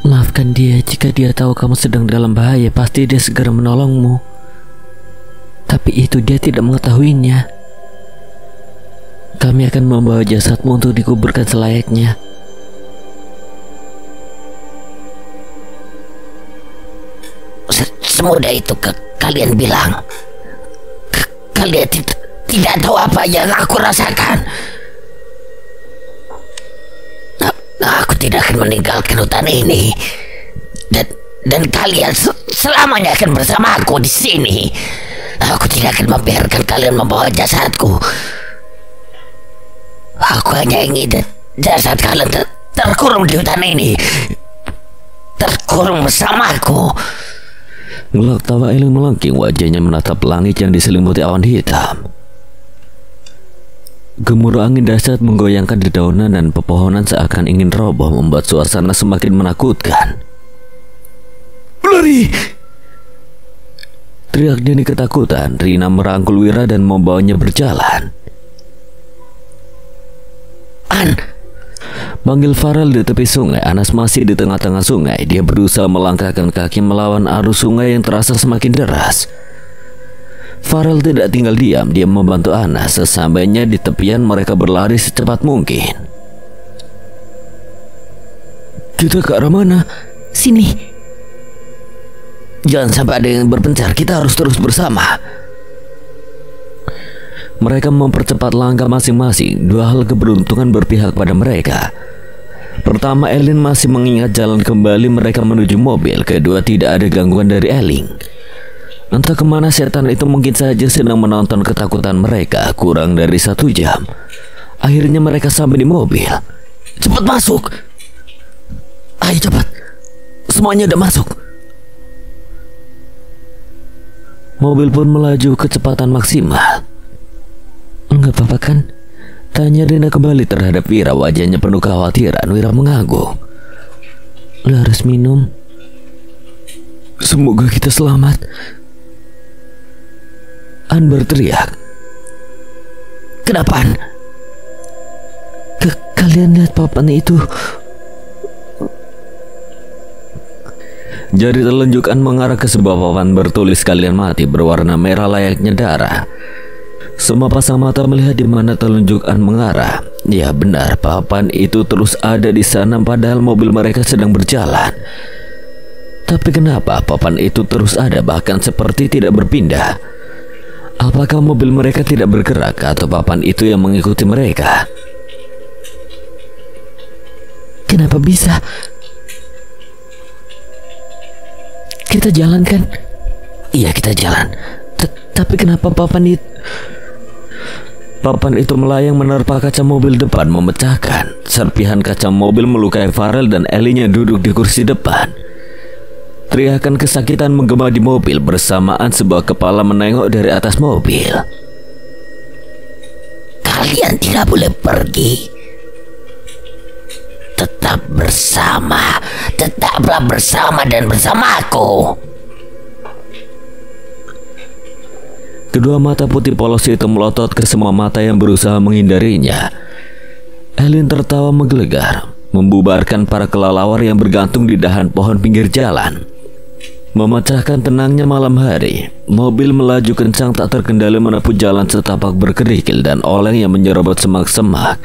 B: Maafkan dia. Jika dia tahu kamu sedang dalam bahaya, pasti dia segera menolongmu. Tapi itu dia tidak mengetahuinya. Kami akan membawa jasadmu untuk dikuburkan selayaknya.
C: Semudah itu kalian bilang. Kalian tidak tahu apa yang aku rasakan. Aku tidak akan meninggalkan hutan ini. Dan kalian selamanya akan bersama aku di sini. Aku tidak akan membiarkan kalian membawa jasadku. Aku hanya ingin jasad kalian terkurung di hutan ini, terkurung bersamaku.
A: Gelak tawa Eling melengking. Wajahnya menatap langit yang diselimuti awan hitam. Gemuruh angin dahsyat menggoyangkan dedaunan dan pepohonan seakan ingin roboh, membuat suasana semakin menakutkan.
B: Lari!
A: Teriak Denny ketakutan. Rina merangkul Wira dan membawanya berjalan.
C: An,
A: panggil Farel di tepi sungai. Anas masih di tengah-tengah sungai. Dia berusaha melangkahkan kaki melawan arus sungai yang terasa semakin deras. Farel tidak tinggal diam. Dia membantu Anas. Sesampainya di tepian, mereka berlari secepat mungkin.
B: Kita ke arah mana? Sini.
C: jangan sampai ada yang berpencar. Kita harus terus bersama.
A: Mereka mempercepat langkah masing-masing. Dua hal keberuntungan berpihak pada mereka. Pertama, Elin masih mengingat jalan kembali mereka menuju mobil. Kedua, tidak ada gangguan dari Eling. Entah kemana setan itu mungkin saja sedang menonton ketakutan mereka. Kurang dari 1 jam, akhirnya mereka sampai di mobil.
C: Cepat masuk. Ayo cepat. Semuanya udah masuk.
A: Mobil pun melaju kecepatan maksimal.
B: Enggak apa-apa kan?
A: Tanya Rina kembali terhadap Wira. Wajahnya penuh kekhawatiran. Wira mengangguk.
B: Lu harus minum.
A: Semoga kita selamat. An berteriak.
C: Kenapa?
B: Kalian lihat papan itu?
A: Jari telunjuk An mengarah ke sebuah papan bertulis "Kalian mati" berwarna merah layaknya darah. Semua pasang mata melihat di mana telunjuk An mengarah. Ya benar, papan itu terus ada di sana padahal mobil mereka sedang berjalan. Tapi kenapa papan itu terus ada, bahkan seperti tidak berpindah? Apakah mobil mereka tidak bergerak atau papan itu yang mengikuti mereka?
B: Kenapa bisa? Kita jalan kan?
C: Iya, kita jalan.
B: Tapi kenapa papan
A: itu melayang menerpa kaca mobil depan, memecahkan. Serpihan kaca mobil melukai Farel dan Ellie-nya duduk di kursi depan. Teriakan kesakitan menggema di mobil bersamaan sebuah kepala menengok dari atas mobil.
C: Kalian tidak boleh pergi. Tetap bersama. Tetaplah bersama dan bersamaku.
A: Kedua mata putih polos itu melotot ke semua mata yang berusaha menghindarinya. Elin tertawa menggelegar, membubarkan para kelelawar yang bergantung di dahan pohon pinggir jalan. Memecahkan tenangnya malam hari, mobil melaju kencang tak terkendali menempuh jalan setapak berkerikil dan oleng yang menyerobot semak-semak.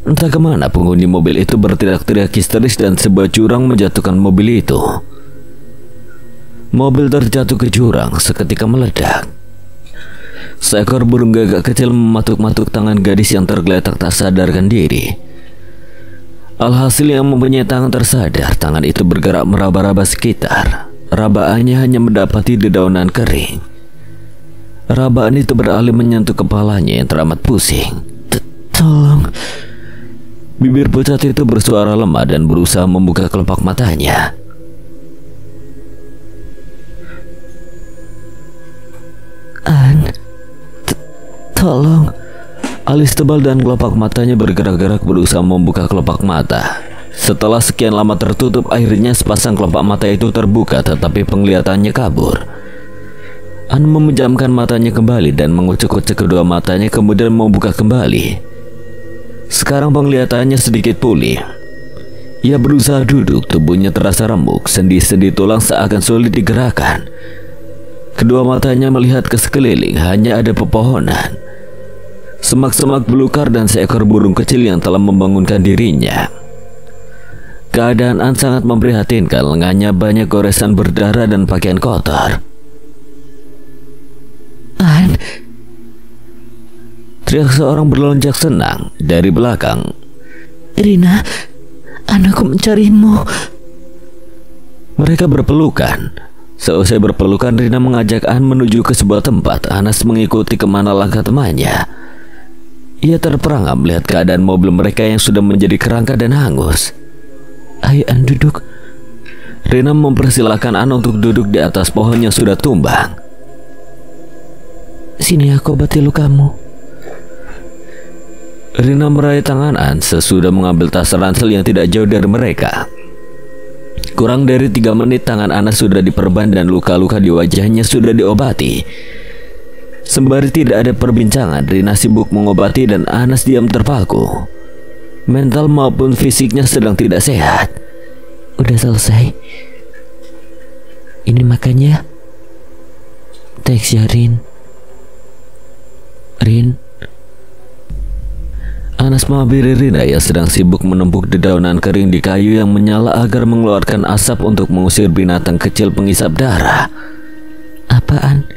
A: Entah kemana penghuni mobil itu berteriak-teriak histeris dan sebuah jurang menjatuhkan mobil itu. Mobil terjatuh ke jurang, seketika meledak. Seekor burung gagak kecil mematuk-matuk tangan gadis yang tergeletak tak sadarkan diri. Alhasil yang mempunyai tangan tersadar, tangan itu bergerak meraba-raba sekitar. Rabaannya hanya mendapati dedaunan kering. Rabaan itu beralih menyentuh kepalanya yang teramat pusing.
B: Tolong.
A: Bibir pucat itu bersuara lemah dan berusaha membuka kelopak matanya.
B: Tolong.
A: Alis tebal dan kelopak matanya bergerak-gerak berusaha membuka kelopak mata. Setelah sekian lama tertutup, akhirnya sepasang kelopak mata itu terbuka, tetapi penglihatannya kabur. An memejamkan matanya kembali dan mengucek-ucek kedua matanya, kemudian membuka kembali. Sekarang penglihatannya sedikit pulih. Ia berusaha duduk, tubuhnya terasa remuk, sendi-sendi tulang seakan sulit digerakkan. Kedua matanya melihat ke sekeliling, hanya ada pepohonan, semak-semak belukar dan seekor burung kecil yang telah membangunkan dirinya. Keadaan An sangat memprihatinkan, lengannya banyak goresan berdarah dan pakaian kotor.
B: An,
A: teriak seorang berlonjak senang dari belakang.
B: Rina, anakku mencarimu.
A: Mereka berpelukan. Seusai berpelukan, Rina mengajak An menuju ke sebuah tempat. Anas mengikuti kemana langkah temannya. Ia terperangap melihat keadaan mobil mereka yang sudah menjadi kerangka dan hangus.
B: Ayo An, duduk.
A: Rina mempersilahkan An untuk duduk di atas pohon yang sudah tumbang.
B: Sini aku obati lukamu.
A: Rina meraih tangan An sesudah mengambil tas ransel yang tidak jauh dari mereka. Kurang dari 3 menit tangan Anas sudah diperban dan luka-luka di wajahnya sudah diobati. Sembari tidak ada perbincangan, Rina sibuk mengobati dan Anas diam terpaku. Mental maupun fisiknya sedang tidak sehat.
B: Udah selesai. Ini makannya. Thanks ya Rin.
A: Anas menghampiri Rina yang sedang sibuk menumpuk dedaunan kering di kayu yang menyala agar mengeluarkan asap untuk mengusir binatang kecil penghisap darah.
B: Apaan?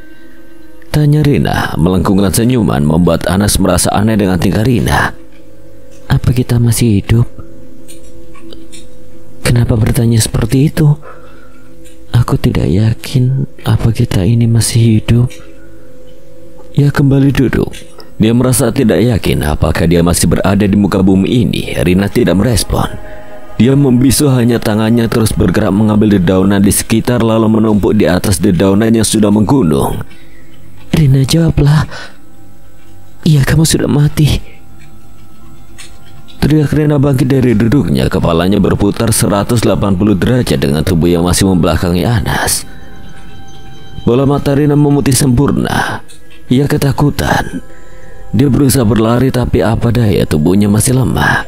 A: Tanya Rina, melengkungkan senyuman membuat Anas merasa aneh dengan tingkah Rina.
B: Apa kita masih hidup? Kenapa bertanya seperti itu? Aku tidak yakin apa kita ini masih hidup.
A: Ia kembali duduk. Dia merasa tidak yakin apakah dia masih berada di muka bumi ini. Rina tidak merespon. Dia membisu, hanya tangannya terus bergerak mengambil dedaunan di sekitar lalu menumpuk di atas dedaunan yang sudah menggunung.
B: Rina, jawablah. Iya, kamu sudah mati.
A: Teriak Rina bangkit dari duduknya. Kepalanya berputar 180 derajat dengan tubuh yang masih membelakangi Anas. Bola mata Rina memutih sempurna. Ia ketakutan. Dia berusaha berlari tapi apa daya, tubuhnya masih lemah.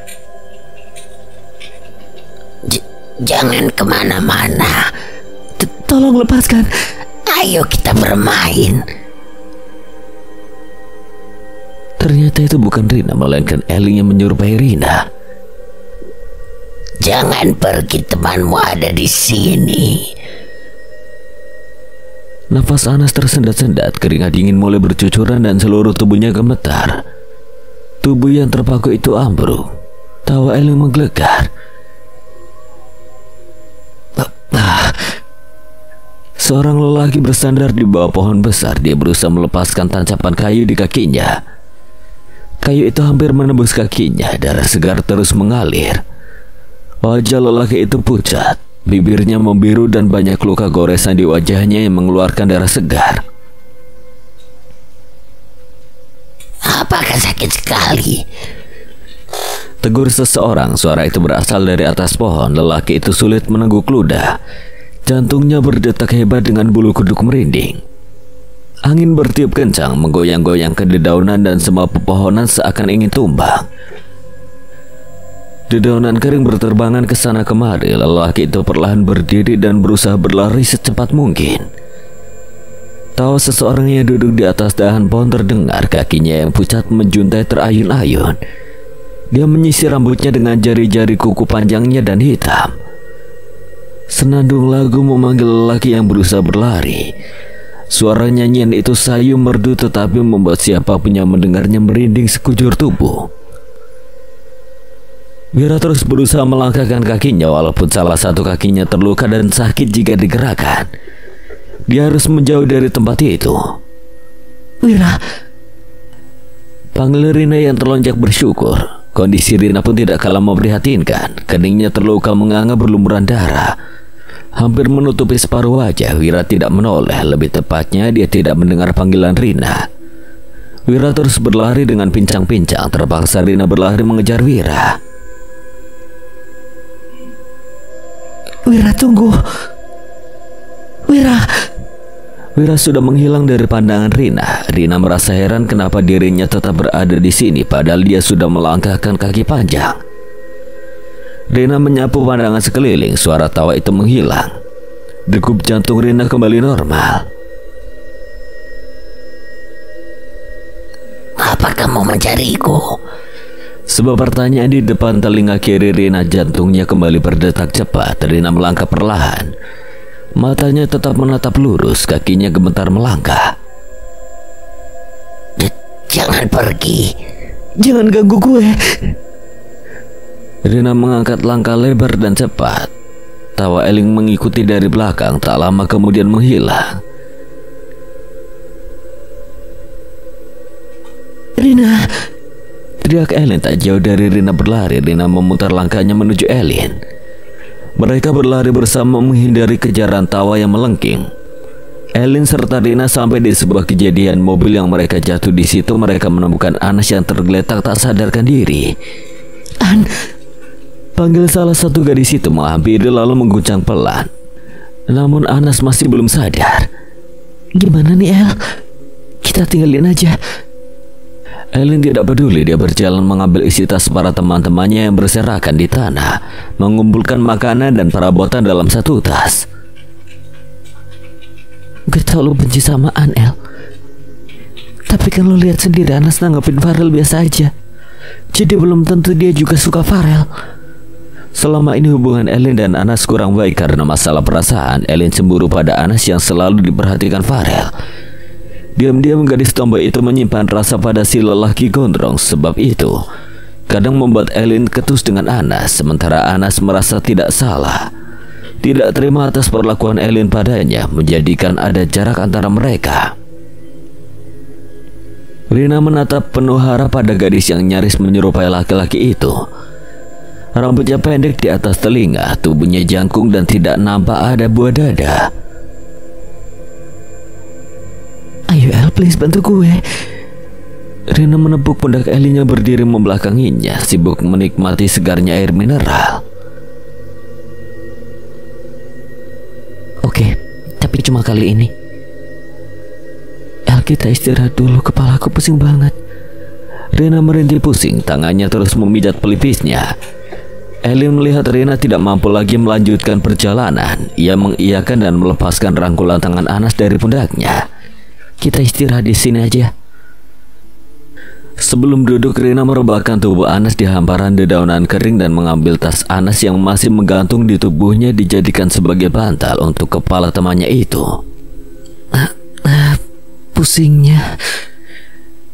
C: Jangan kemana-mana.
B: Tolong lepaskan.
C: Ayo kita bermain.
A: Ternyata itu bukan Rina, melainkan Ellie yang menyerupai Rina.
C: Jangan pergi, temanmu ada di sini.
A: Nafas Anas tersendat-sendat, keringat dingin mulai bercucuran dan seluruh tubuhnya gemetar. Tubuh yang terpaku itu ambruk. Tawa Elin menggelegar. Seorang lelaki bersandar di bawah pohon besar. Dia berusaha melepaskan tancapan kayu di kakinya. Kayu itu hampir menembus kakinya. Darah segar terus mengalir. Wajah lelaki itu pucat. Bibirnya membiru dan banyak luka goresan di wajahnya yang mengeluarkan darah segar.
C: Apakah sakit sekali?
A: Tegur seseorang. Suara itu berasal dari atas pohon. Lelaki itu sulit menengguk ludah. Jantungnya berdetak hebat dengan bulu kuduk merinding. Angin bertiup kencang, menggoyang-goyangkan dedaunan dan semua pepohonan seakan ingin tumbang. Dedaunan kering berterbangan ke sana kemari. Lelaki itu perlahan berdiri dan berusaha berlari secepat mungkin. Tawa seseorang yang duduk di atas dahan pohon terdengar. Kakinya yang pucat menjuntai terayun-ayun. Dia menyisir rambutnya dengan jari-jari kuku panjangnya dan hitam. Senandung lagu memanggil lelaki yang berusaha berlari. Suara nyanyian itu sayu merdu tetapi membuat siapapun yang mendengarnya merinding sekujur tubuh. Wira terus berusaha melangkahkan kakinya walaupun salah satu kakinya terluka dan sakit jika digerakkan. Dia harus menjauh dari tempat itu.
B: Wira,
A: panggil Rina yang terlonjak bersyukur. Kondisi Rina pun tidak kalah memprihatinkan. Keningnya terluka menganga berlumuran darah. Hampir menutupi separuh wajah. Wira tidak menoleh. Lebih tepatnya dia tidak mendengar panggilan Rina. Wira terus berlari dengan pincang-pincang. Terpaksa Rina berlari mengejar Wira.
B: Wira, tunggu. Wira.
A: Wira sudah menghilang dari pandangan Rina. Rina merasa heran kenapa dirinya tetap berada di sini padahal dia sudah melangkahkan kaki panjang. Rina menyapu pandangan sekeliling. Suara tawa itu menghilang. Degup jantung Rina kembali normal.
C: Apa kamu mencariku?
A: Sebuah pertanyaan di depan telinga kiri Rina. Jantungnya kembali berdetak cepat. Rina melangkah perlahan. Matanya tetap menatap lurus. Kakinya gemetar melangkah.
C: Jangan pergi.
B: Jangan ganggu gue.
A: Rina mengangkat langkah lebar dan cepat. Tawa Eling mengikuti dari belakang. Tak lama kemudian menghilang.
B: Rina,
A: teriak Elin tak jauh dari Rina berlari. Rina memutar langkahnya menuju Elin. Mereka berlari bersama menghindari kejaran tawa yang melengking. Elin serta Rina sampai di sebuah kejadian mobil yang mereka jatuh di situ. Mereka menemukan Anas yang tergeletak tak sadarkan diri. Panggil salah satu gadis itu menghampiri lalu mengguncang pelan. Namun Anas masih belum sadar.
B: Gimana nih El? Kita tinggalin aja.
A: Elin tidak peduli. Dia berjalan mengambil isi tas para teman-temannya yang berserakan di tanah, mengumpulkan makanan dan perabotan dalam satu tas.
B: Gue tau lo benci sama El, tapi kan lo lihat sendiri Anas nanggepin Farel biasa aja. Jadi belum tentu dia juga suka Farel.
A: Selama ini hubungan Elin dan Anas kurang baik karena masalah perasaan. Elin cemburu pada Anas yang selalu diperhatikan Farel. Diam-diam gadis tomboy itu menyimpan rasa pada si lelaki gondrong. Sebab itu kadang membuat Elin ketus dengan Anas. Sementara Anas merasa tidak salah, tidak terima atas perlakuan Elin padanya, menjadikan ada jarak antara mereka. Rina menatap penuh harap pada gadis yang nyaris menyerupai laki-laki itu. Rambutnya pendek di atas telinga, tubuhnya jangkung dan tidak nampak ada buah dada.
B: Ayo El, please bantu gue.
A: Rina menepuk pundak Elin yang berdiri membelakanginya, sibuk menikmati segarnya air mineral.
B: Oke, tapi cuma kali ini. El, kita istirahat dulu, kepalaku pusing banget.
A: Rina merintih pusing, tangannya terus memijat pelipisnya. Elin melihat Rina tidak mampu lagi melanjutkan perjalanan. Ia mengiyakan dan melepaskan rangkulan tangan Anas dari pundaknya.
B: Kita istirahat di sini aja.
A: Sebelum duduk, Rina merebahkan tubuh Anas di hamparan dedaunan kering dan mengambil tas Anas yang masih menggantung di tubuhnya dijadikan sebagai bantal untuk kepala temannya itu.
B: Pusingnya.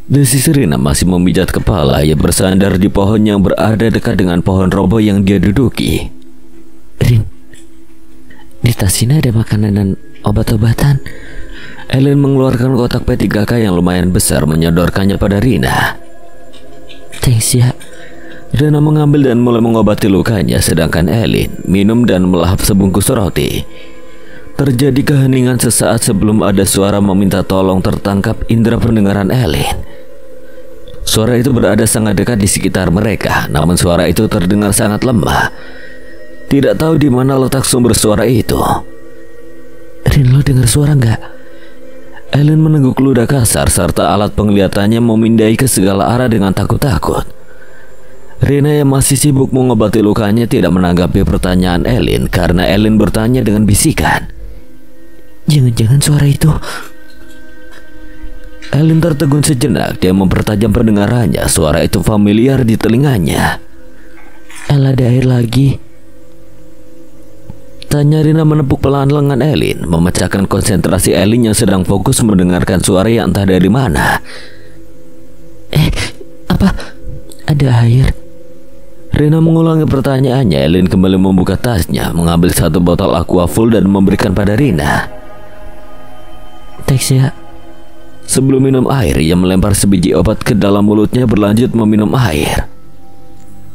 A: Desis Rina masih memijat kepala. Ia bersandar di pohon yang berada dekat dengan pohon roboh yang dia duduki.
B: Rin, di tas ini ada makanan dan obat-obatan.
A: Ellen mengeluarkan kotak P3K yang lumayan besar, menyodorkannya pada Rina.
B: Thanks ya.
A: Rina mengambil dan mulai mengobati lukanya, sedangkan Ellen minum dan melahap sebungkus roti. Terjadi keheningan sesaat sebelum ada suara meminta tolong tertangkap indera pendengaran Ellen. Suara itu berada sangat dekat di sekitar mereka, namun suara itu terdengar sangat lemah. Tidak tahu di mana letak sumber suara itu.
B: Rin, lo dengar suara nggak?
A: Ellen meneguk ludah kasar serta alat penglihatannya memindai ke segala arah dengan takut-takut. Rina yang masih sibuk mengobati lukanya tidak menanggapi pertanyaan Ellen karena Ellen bertanya dengan bisikan.
B: Jangan-jangan suara itu.
A: Ellen tertegun sejenak. Dia mempertajam pendengarannya. Suara itu familiar di telinganya.
B: Ada air lagi?
A: Tanya Rina menepuk pelan lengan Ellen, memecahkan konsentrasi Ellen yang sedang fokus mendengarkan suara yang entah dari mana.
B: Apa? Ada air?
A: Rina mengulangi pertanyaannya. Ellen kembali membuka tasnya, mengambil satu botol aqua full dan memberikan pada Rina.
B: Thanks ya.
A: Sebelum minum air, ia melempar sebiji obat ke dalam mulutnya berlanjut meminum air.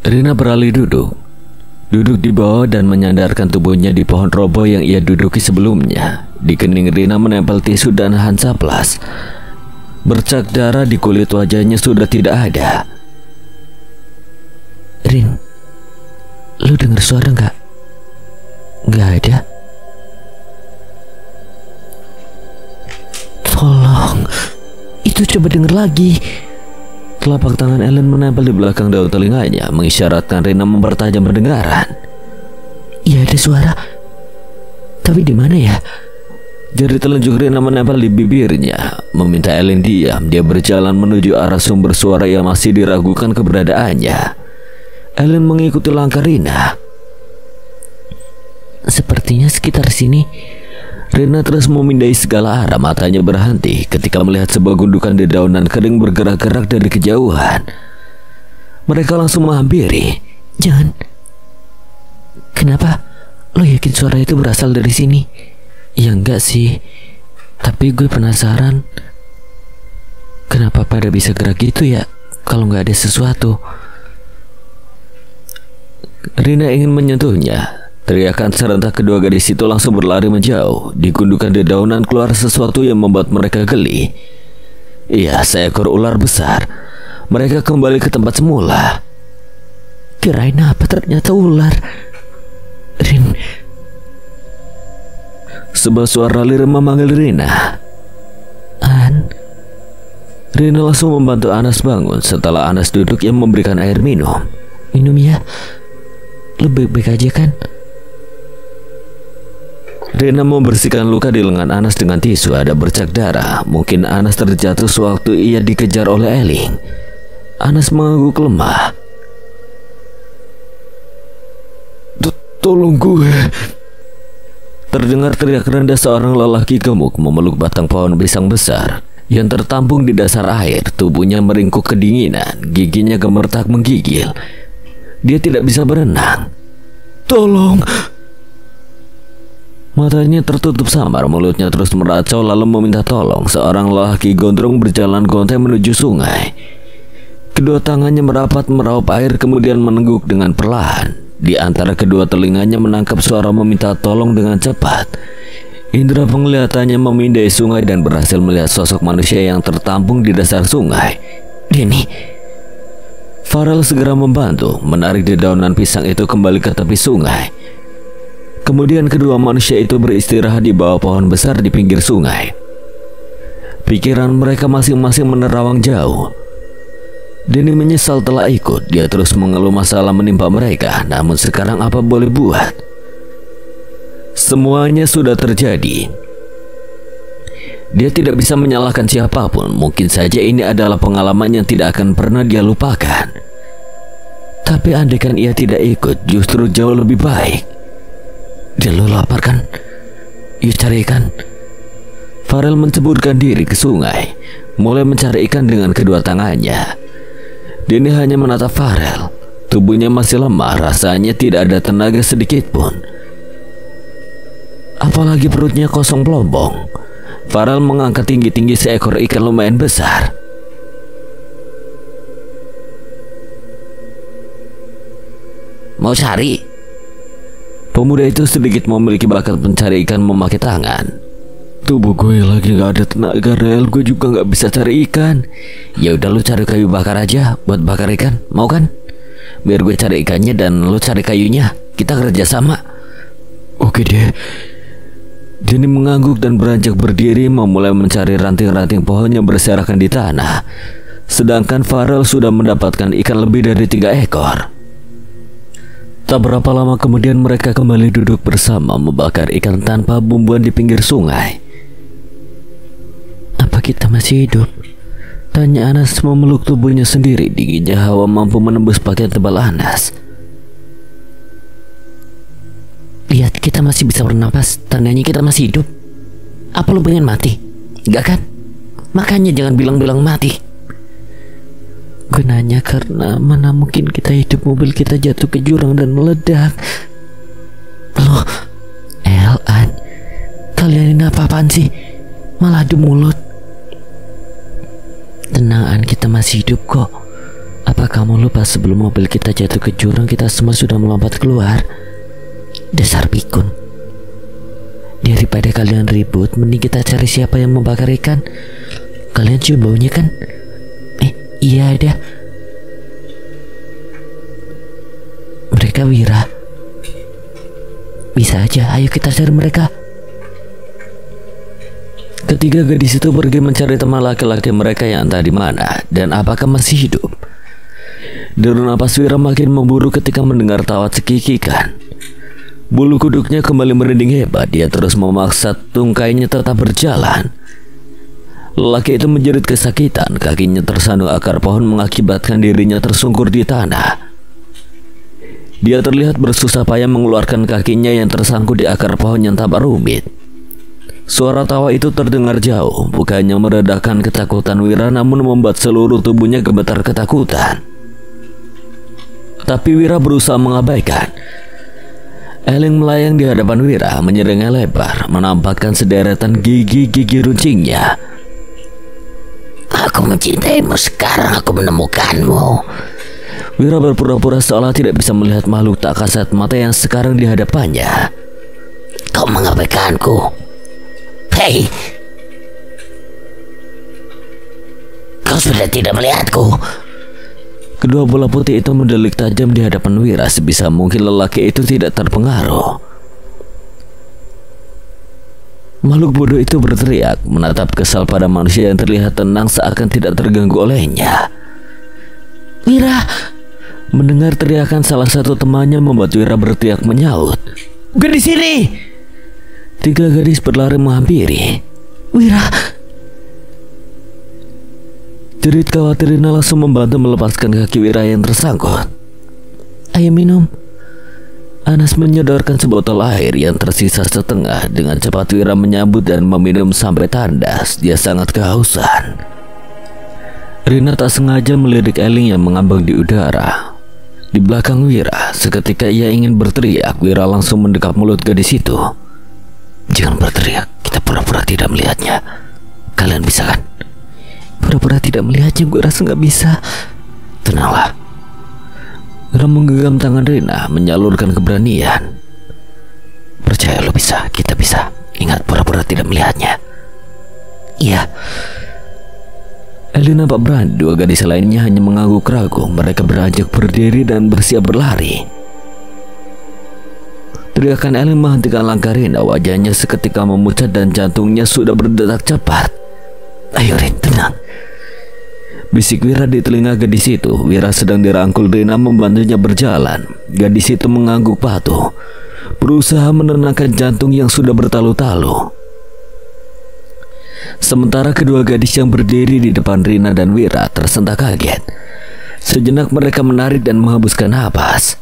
A: Rina beralih duduk di bawah dan menyandarkan tubuhnya di pohon roboh yang ia duduki sebelumnya. Di kening Rina menempel tisu dan hansaplas. Bercak darah di kulit wajahnya sudah tidak ada.
B: Rin, lu dengar suara nggak? Nggak ada. Tolong, itu coba denger lagi.
A: Telapak tangan Ellen menempel di belakang daun telinganya, mengisyaratkan Rina mempertajam pendengaran.
B: Iya ada suara, tapi di mana ya?
A: Jari telunjuk Rina menempel di bibirnya, meminta Ellen diam. Dia berjalan menuju arah sumber suara yang masih diragukan keberadaannya. Ellen mengikuti langkah Rina.
B: Sepertinya sekitar sini.
A: Rina terus memindai segala arah. Matanya berhenti ketika melihat sebuah gundukan dedaunan kering bergerak-gerak dari kejauhan. Mereka langsung menghampiri.
B: Jangan. Kenapa? Lo yakin suara itu berasal dari sini? Ya enggak sih, tapi gue penasaran kenapa pada bisa gerak gitu ya kalau nggak ada sesuatu.
A: Rina ingin menyentuhnya. Teriakan serentak kedua gadis itu langsung berlari menjauh. Di gundukan dedaunan keluar sesuatu yang membuat mereka geli. Iya, seekor ular besar. Mereka kembali ke tempat semula.
B: Kirain apa, ternyata ular. Rin.
A: Sebuah suara lirih memanggil Rina.
B: An.
A: Rina langsung membantu Anas bangun. Setelah Anas duduk, ia memberikan air minum.
B: Minum ya. Lu baik-baik aja kan?
A: Rina membersihkan luka di lengan Anas dengan tisu. Ada bercak darah. Mungkin Anas terjatuh sewaktu ia dikejar oleh Eling. Anas mengangguk lemah. Tolong gue. Terdengar teriak rendah seorang lelaki gemuk memeluk batang pohon pisang besar yang tertampung di dasar air. Tubuhnya meringkuk kedinginan, giginya gemetar menggigil. Dia tidak bisa berenang. Tolong. Matanya tertutup samar, mulutnya terus meracau lalu meminta tolong. Seorang lelaki gondrong berjalan gontai menuju sungai. Kedua tangannya merapat meraup air kemudian menengguk dengan perlahan. Di antara kedua telinganya menangkap suara meminta tolong dengan cepat. Indera penglihatannya memindai sungai dan berhasil melihat sosok manusia yang tertampung di dasar sungai.
B: Denny.
A: Farel segera membantu menarik dedaunan pisang itu kembali ke tepi sungai. Kemudian kedua manusia itu beristirahat di bawah pohon besar di pinggir sungai. Pikiran mereka masing-masing menerawang jauh. Denny menyesal telah ikut. Dia terus mengeluh masalah menimpa mereka. Namun sekarang apa boleh buat? Semuanya sudah terjadi. Dia tidak bisa menyalahkan siapapun. Mungkin saja ini adalah pengalaman yang tidak akan pernah dia lupakan. Tapi andaikan ia tidak ikut, justru jauh lebih baik. Dia lo lapar kan? Yuk cari ikan. Farel menceburkan diri ke sungai, mulai mencari ikan dengan kedua tangannya. Denny hanya menatap Farel. Tubuhnya masih lemah, rasanya tidak ada tenaga sedikit pun. Apalagi perutnya kosong pelombong. Farel mengangkat tinggi-tinggi seekor ikan lumayan besar.
C: Mau cari?
A: Pemuda itu sedikit memiliki bakat mencari ikan memakai tangan. Tubuh gue lagi gak ada tenaga, Rel. Gue juga gak bisa cari ikan.
C: Ya udah, lu cari kayu bakar aja buat bakar ikan, mau kan? Biar gue cari ikannya dan lu cari kayunya. Kita kerja sama.
A: Oke deh. Denny mengangguk dan beranjak berdiri memulai mencari ranting-ranting pohon yang berserakan di tanah. Sedangkan Farel sudah mendapatkan ikan lebih dari 3 ekor. Tak berapa lama kemudian mereka kembali duduk bersama membakar ikan tanpa bumbuan di pinggir sungai.
B: Apa kita masih hidup? Tanya Anas memeluk tubuhnya sendiri. Dinginnya hawa mampu menembus pakaian tebal Anas.
C: Lihat, kita masih bisa bernapas. Tandanya kita masih hidup. Apa lu pengen mati? Enggak kan? Makanya jangan bilang-bilang mati.
B: Gue nanya karena mana mungkin kita hidup mobil kita jatuh ke jurang dan meledak.
C: Loh,
B: An, kalian ini apa-apaan sih? Malah adu mulut. Tenang An, kita masih hidup kok. Apa kamu lupa sebelum mobil kita jatuh ke jurang kita semua sudah melompat keluar?
C: Dasar pikun.
B: Daripada kalian ribut, mending kita cari siapa yang membakar ikan. Kalian cium baunya kan? Iya ada. Mereka Wira. Bisa aja, ayo kita cari mereka.
A: Ketiga gadis itu pergi mencari teman laki-laki mereka yang entah di mana dan apakah masih hidup. Deru napas Wira makin memburu ketika mendengar tawa cekikikan. Bulu kuduknya kembali merinding hebat. Dia terus memaksa tungkainya tetap berjalan. Lelaki itu menjerit kesakitan. Kakinya tersandung akar pohon mengakibatkan dirinya tersungkur di tanah. Dia terlihat bersusah payah mengeluarkan kakinya yang tersangkut di akar pohon yang tampak rumit. Suara tawa itu terdengar jauh. Bukannya meredakan ketakutan Wira, namun membuat seluruh tubuhnya gemetar ketakutan. Tapi Wira berusaha mengabaikan. Eling melayang di hadapan Wira, menyeringai lebar, menampakkan sederetan gigi-gigi runcingnya.
C: Aku mencintaimu, sekarang aku menemukanmu.
A: Wira berpura-pura seolah tidak bisa melihat makhluk tak kasat mata yang sekarang di hadapannya.
C: Kau mengabaikanku. Hei, kau sudah tidak melihatku.
A: Kedua bola putih itu mendelik tajam di hadapan Wira. Sebisa mungkin lelaki itu tidak terpengaruh. Makhluk bodoh itu berteriak, menatap kesal pada manusia yang terlihat tenang seakan tidak terganggu olehnya.
B: Wira!
A: Mendengar teriakan salah satu temannya membuat Wira berteriak menyaut.
B: Gue di sini!
A: 3 gadis berlari menghampiri.
B: Wira!
A: Jerit khawatir Rina langsung membantu melepaskan kaki Wira yang tersangkut.
B: Ayo minum.
A: Anas menyodorkan sebotol air yang tersisa setengah. Dengan cepat Wira menyambut dan meminum sampai tandas. Dia sangat kehausan. Rina tak sengaja melirik Eling yang mengambang di udara. Di belakang Wira, seketika ia ingin berteriak. Wira langsung mendekap mulut gadis itu.
C: Jangan berteriak, kita pura-pura tidak melihatnya. Kalian bisa kan?
B: Pura-pura tidak melihatnya, gue rasa gak bisa.
C: Tenanglah.
A: Wira menggenggam tangan Rina, menyalurkan keberanian.
C: Percaya lo bisa, kita bisa. Ingat, pura-pura tidak melihatnya. Iya.
A: Eling nampak berani. 2 gadis lainnya hanya mengangguk ragu. Mereka beranjak berdiri dan bersiap berlari. Teriakan Eling menghentikan langkah Rina. Wajahnya seketika memucat dan jantungnya sudah berdetak cepat.
C: Ayo Rin, tenang.
A: Bisik Wira di telinga gadis itu. Wira sedang dirangkul Rina membantunya berjalan. Gadis itu mengangguk patuh, berusaha menenangkan jantung yang sudah bertalu-talu. Sementara kedua gadis yang berdiri di depan Rina dan Wira tersentak kaget. Sejenak mereka menarik dan menghembuskan napas.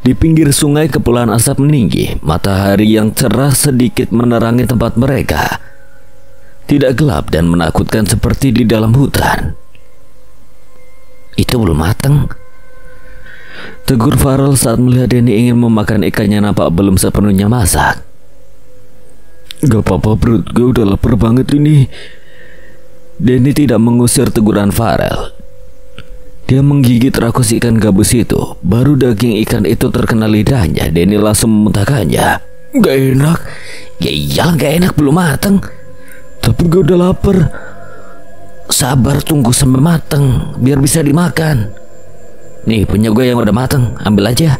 A: Di pinggir sungai kepulan asap meninggi. Matahari yang cerah sedikit menerangi tempat mereka. Tidak gelap dan menakutkan seperti di dalam hutan.
C: Itu belum matang,
A: tegur Farel saat melihat Denny ingin memakan ikannya nampak belum sepenuhnya masak. Gak apa-apa, perut gue udah lapar banget ini. Denny tidak mengusir teguran Farel. Dia menggigit rakus ikan gabus itu. Baru daging ikan itu terkena lidahnya, Denny langsung memuntahkannya.
C: Gak enak. Ya iyalah gak enak, belum matang.
A: Tapi gue udah lapar.
C: Sabar, tunggu sampai matang biar bisa dimakan. Nih punya gue yang udah matang, ambil aja.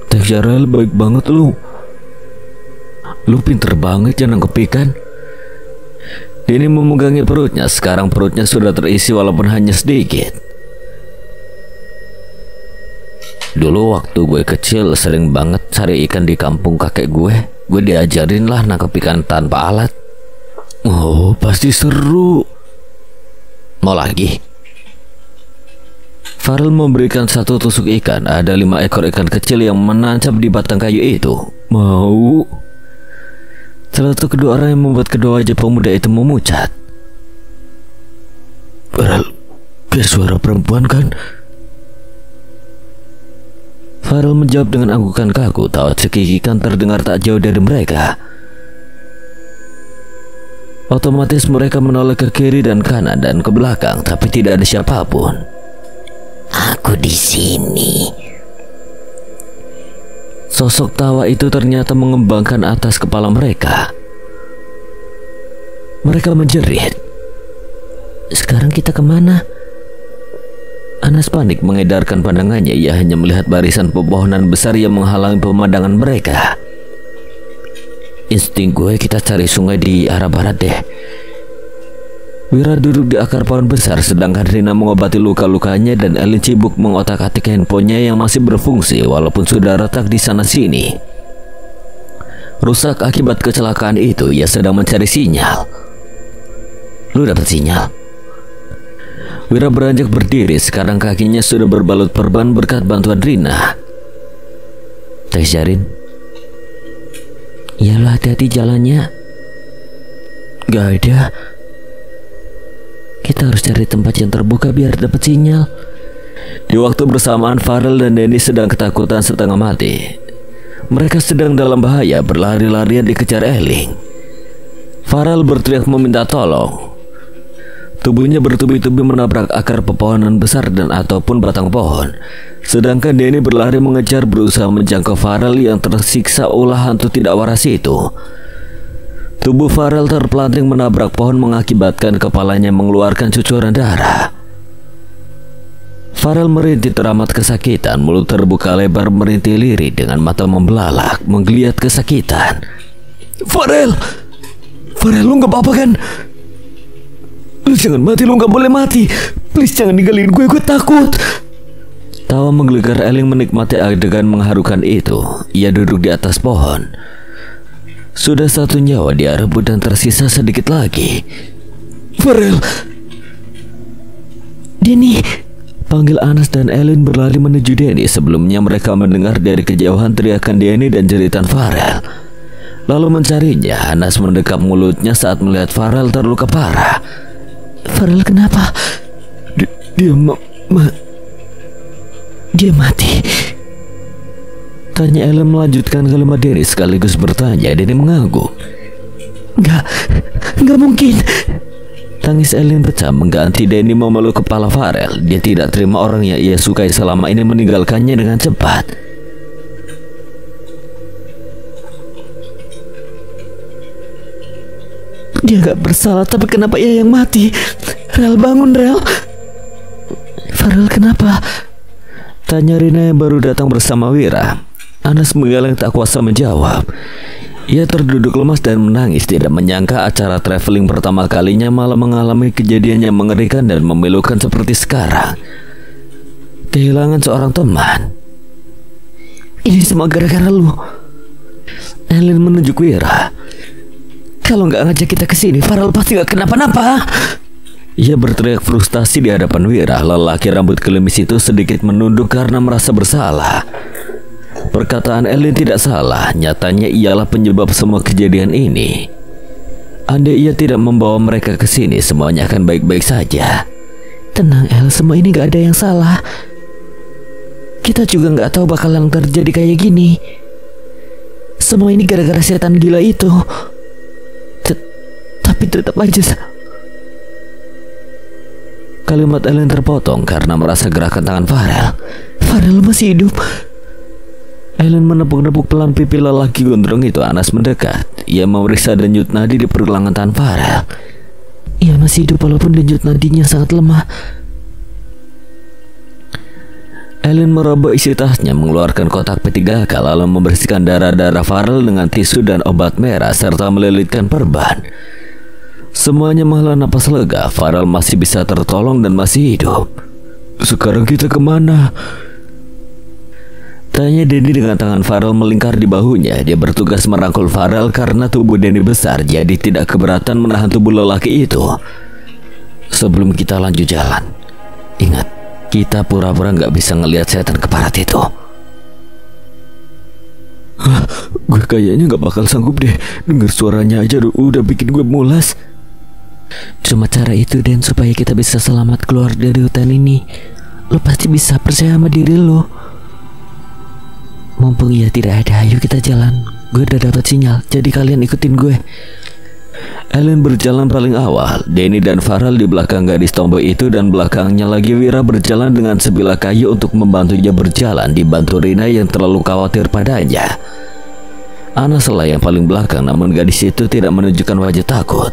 A: Farel baik banget lu. Lu pinter banget ya nangkep ikan. Denny memegangi perutnya. Sekarang perutnya sudah terisi walaupun hanya sedikit.
C: Dulu waktu gue kecil sering banget cari ikan di kampung kakek gue. Gue diajarin lah nangkep ikan tanpa alat.
A: Oh, pasti seru.
C: Mau lagi?
A: Farel memberikan satu tusuk ikan. Ada 5 ekor ikan kecil yang menancap di batang kayu itu. Mau? Celetuk kedua orang yang membuat kedua wajah pemuda itu memucat. Farel, kayak suara perempuan kan? Farel menjawab dengan anggukan kaku. Tawa cekikikan terdengar tak jauh dari mereka. Otomatis mereka menoleh ke kiri dan kanan dan ke belakang, tapi tidak ada siapapun.
C: Aku di sini.
A: Sosok tawa itu ternyata mengembangkan atas kepala mereka. Mereka menjerit.
B: Sekarang kita kemana?
A: Anas panik mengedarkan pandangannya. Ia hanya melihat barisan pepohonan besar yang menghalangi pemandangan mereka.
C: Insting gue kita cari sungai di arah barat deh.
A: Wira duduk di akar pohon besar sedangkan Rina mengobati luka-lukanya dan Elin sibuk mengotak-atik handphonenya yang masih berfungsi walaupun sudah retak di sana sini. Rusak akibat kecelakaan itu. Ia sedang mencari sinyal.
C: Lu dapat sinyal?
A: Wira beranjak berdiri. Sekarang kakinya sudah berbalut perban berkat bantuan Rina.
C: Cek Syarin.
B: Iyalah, hati-hati jalannya.
A: Gak ada.
B: Kita harus cari tempat yang terbuka biar dapat sinyal.
A: Di waktu bersamaan Farel dan Denny sedang ketakutan setengah mati. Mereka sedang dalam bahaya, berlari-larian dikejar Eling. Farel berteriak meminta tolong. Tubuhnya bertubi-tubi menabrak akar pepohonan besar dan ataupun batang pohon. Sedangkan Denny berlari mengejar berusaha menjangkau Farel yang tersiksa ulah hantu tidak waras itu. Tubuh Farel terpelanting menabrak pohon mengakibatkan kepalanya mengeluarkan cucuran darah. Farel merintih teramat kesakitan. Mulut terbuka lebar merintih lirik dengan mata membelalak menggeliat kesakitan. Farel, lu gak apa-apa kan? Lu jangan mati, lu gak boleh mati. Please jangan ninggalin gue takut. Tawa menggelegar Eling menikmati adegan mengharukan itu. Ia duduk di atas pohon. Sudah satu nyawa dia rebut dan tersisa sedikit lagi. Farel,
B: Denny,
A: panggil Anas dan Elin berlari menuju Denny. Sebelumnya mereka mendengar dari kejauhan teriakan Denny dan jeritan Farel. Lalu mencarinya. Anas mendekap mulutnya saat melihat Farel terluka parah.
B: Farel kenapa?
A: Dia mati. Tanya Elin melanjutkan kalimat Denny sekaligus bertanya. Denny mengangguk.
B: Enggak mungkin.
A: Tangis Elin pecah mengganti Denny memeluk kepala Farel. Dia tidak terima orang yang ia sukai selama ini meninggalkannya dengan cepat.
B: Dia gak bersalah, tapi kenapa ia yang mati? Rel, bangun Rel. Farel kenapa?
A: Tanya Rina yang baru datang bersama Wira. Anas menggeleng tak kuasa menjawab. Ia terduduk lemas dan menangis. Tidak menyangka acara traveling pertama kalinya malah mengalami kejadian yang mengerikan dan memilukan seperti sekarang. Kehilangan seorang teman.
B: Ini semua gara-gara lu.
A: Elin menunjuk Wira.
B: Kalau nggak ngajak kita ke sini, Farel pasti nggak kenapa-napa.
A: Ia berteriak frustasi di hadapan Wira. Lelaki rambut gelimis itu sedikit menunduk karena merasa bersalah. Perkataan Elin tidak salah. Nyatanya ialah penyebab semua kejadian ini. Andai ia tidak membawa mereka ke sini, semuanya akan baik-baik saja.
B: Tenang El, semua ini nggak ada yang salah. Kita juga nggak tahu bakalan terjadi kayak gini. Semua ini gara-gara setan gila itu. Tapi tetap aja.
A: Kalimat Elin terpotong karena merasa gerakan tangan Farel.
B: Farel masih hidup.
A: Elin menepuk-nepuk pelan pipi lelaki gondrong itu. Anas mendekat. Ia memeriksa denyut nadi di pergelangan tangan Farel.
B: Ia masih hidup walaupun denyut nadinya sangat lemah.
A: Elin merobek isi tasnya, mengeluarkan kotak P3K, lalu membersihkan darah-darah Farel dengan tisu dan obat merah serta melilitkan perban. Semuanya menghela napas lega. Farel masih bisa tertolong dan masih hidup. Sekarang kita kemana? Tanya Denny dengan tangan Farel melingkar di bahunya. Dia bertugas merangkul Farel karena tubuh Denny besar, jadi tidak keberatan menahan tubuh lelaki itu. Sebelum kita lanjut jalan, ingat, kita pura-pura nggak bisa ngelihat setan keparat itu. Gue kayaknya nggak bakal sanggup deh. Dengar suaranya aja udah bikin gue mulas.
B: Cuma cara itu Dan, supaya kita bisa selamat keluar dari hutan ini. Lo pasti bisa, percaya sama diri lo. Mumpung ia tidak ada, ayo kita jalan. Gue udah dapat sinyal, jadi kalian ikutin gue.
A: Elin berjalan paling awal. Denny dan Farel di belakang gadis tomboy itu, dan belakangnya lagi Wira berjalan dengan sebilah kayu untuk membantunya berjalan, dibantu Rina yang terlalu khawatir padanya. Anas lah yang paling belakang, namun gadis itu tidak menunjukkan wajah takut.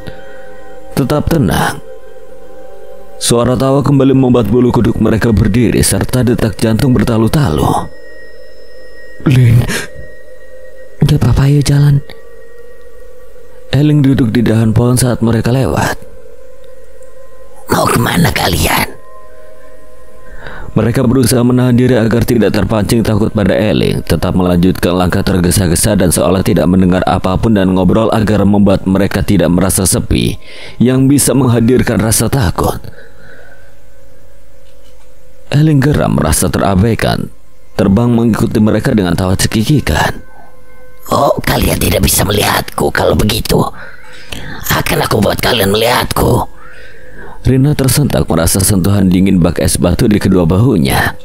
A: Tetap tenang. Suara tawa kembali membuat bulu kuduk mereka berdiri serta detak jantung bertalu-talu.
B: Lin, gak apa-apa, ayo jalan.
A: Elin duduk di dahan pohon saat mereka lewat.
C: Mau kemana kalian?
A: Mereka berusaha menahan diri agar tidak terpancing takut pada Elin, tetap melanjutkan langkah tergesa-gesa dan seolah tidak mendengar apapun dan ngobrol agar membuat mereka tidak merasa sepi, yang bisa menghadirkan rasa takut. Elin geram merasa terabaikan, terbang mengikuti mereka dengan tawa cekikikan.
C: Oh, kalian tidak bisa melihatku. Kalau begitu, akan aku buat kalian melihatku.
A: Rina tersentak merasa sentuhan dingin bak es batu di kedua bahunya.